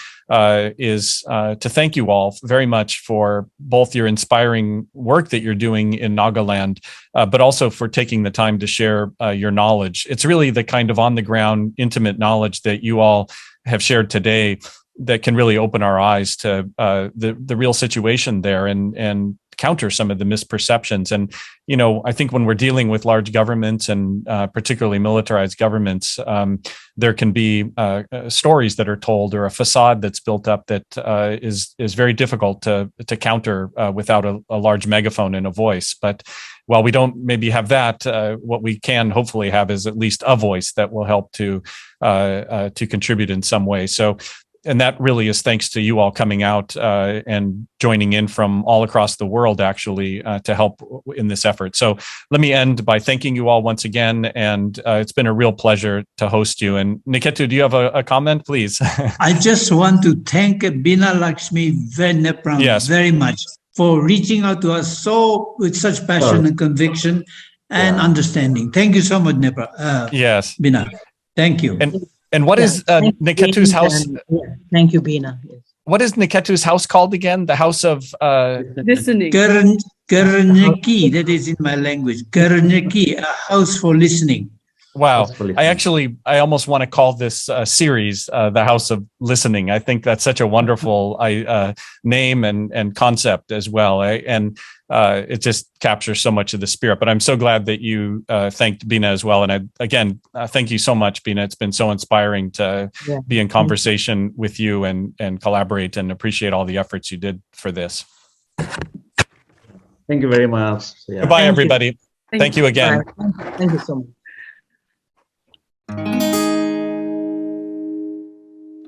is to thank you all very much for both your inspiring work that you're doing in Nagaland, but also for taking the time to share your knowledge. It's really the kind of on-the-ground, intimate knowledge that you all have shared today that can really open our eyes to the real situation there and counter some of the misperceptions. And, I think when we're dealing with large governments and particularly militarized governments, there can be stories that are told or a facade that's built up that is very difficult to counter without a large megaphone and a voice. But while we don't maybe have that, what we can hopefully have is at least a voice that will help to contribute in some way. So and that really is thanks to you all coming out and joining in from all across the world, actually, to help in this effort. So let me end by thanking you all once again, and it's been a real pleasure to host you. And Niketu, do you have a comment, please? I just want to thank Bina Lakshmi Nepram very much for reaching out to us with such passion and conviction and understanding. Thank you so much, Nepram. Yes. Bina. Thank you. And what is Niketu's house? Thank you, Bina. Yes. What is Niketu's house called again? The house of Listening. Karnaki, that is in my language. Karnaki, a house for listening. Wow. I almost want to call this series the House of Listening. I think that's such a wonderful name and concept as well. And it just captures so much of the spirit. But I'm so glad that you thanked Bina as well. And again, thank you so much, Bina. It's been so inspiring to be in conversation with you and collaborate, and appreciate all the efforts you did for this. Thank you very much. Yeah. Goodbye, everybody. Thank you again. Thank you so much.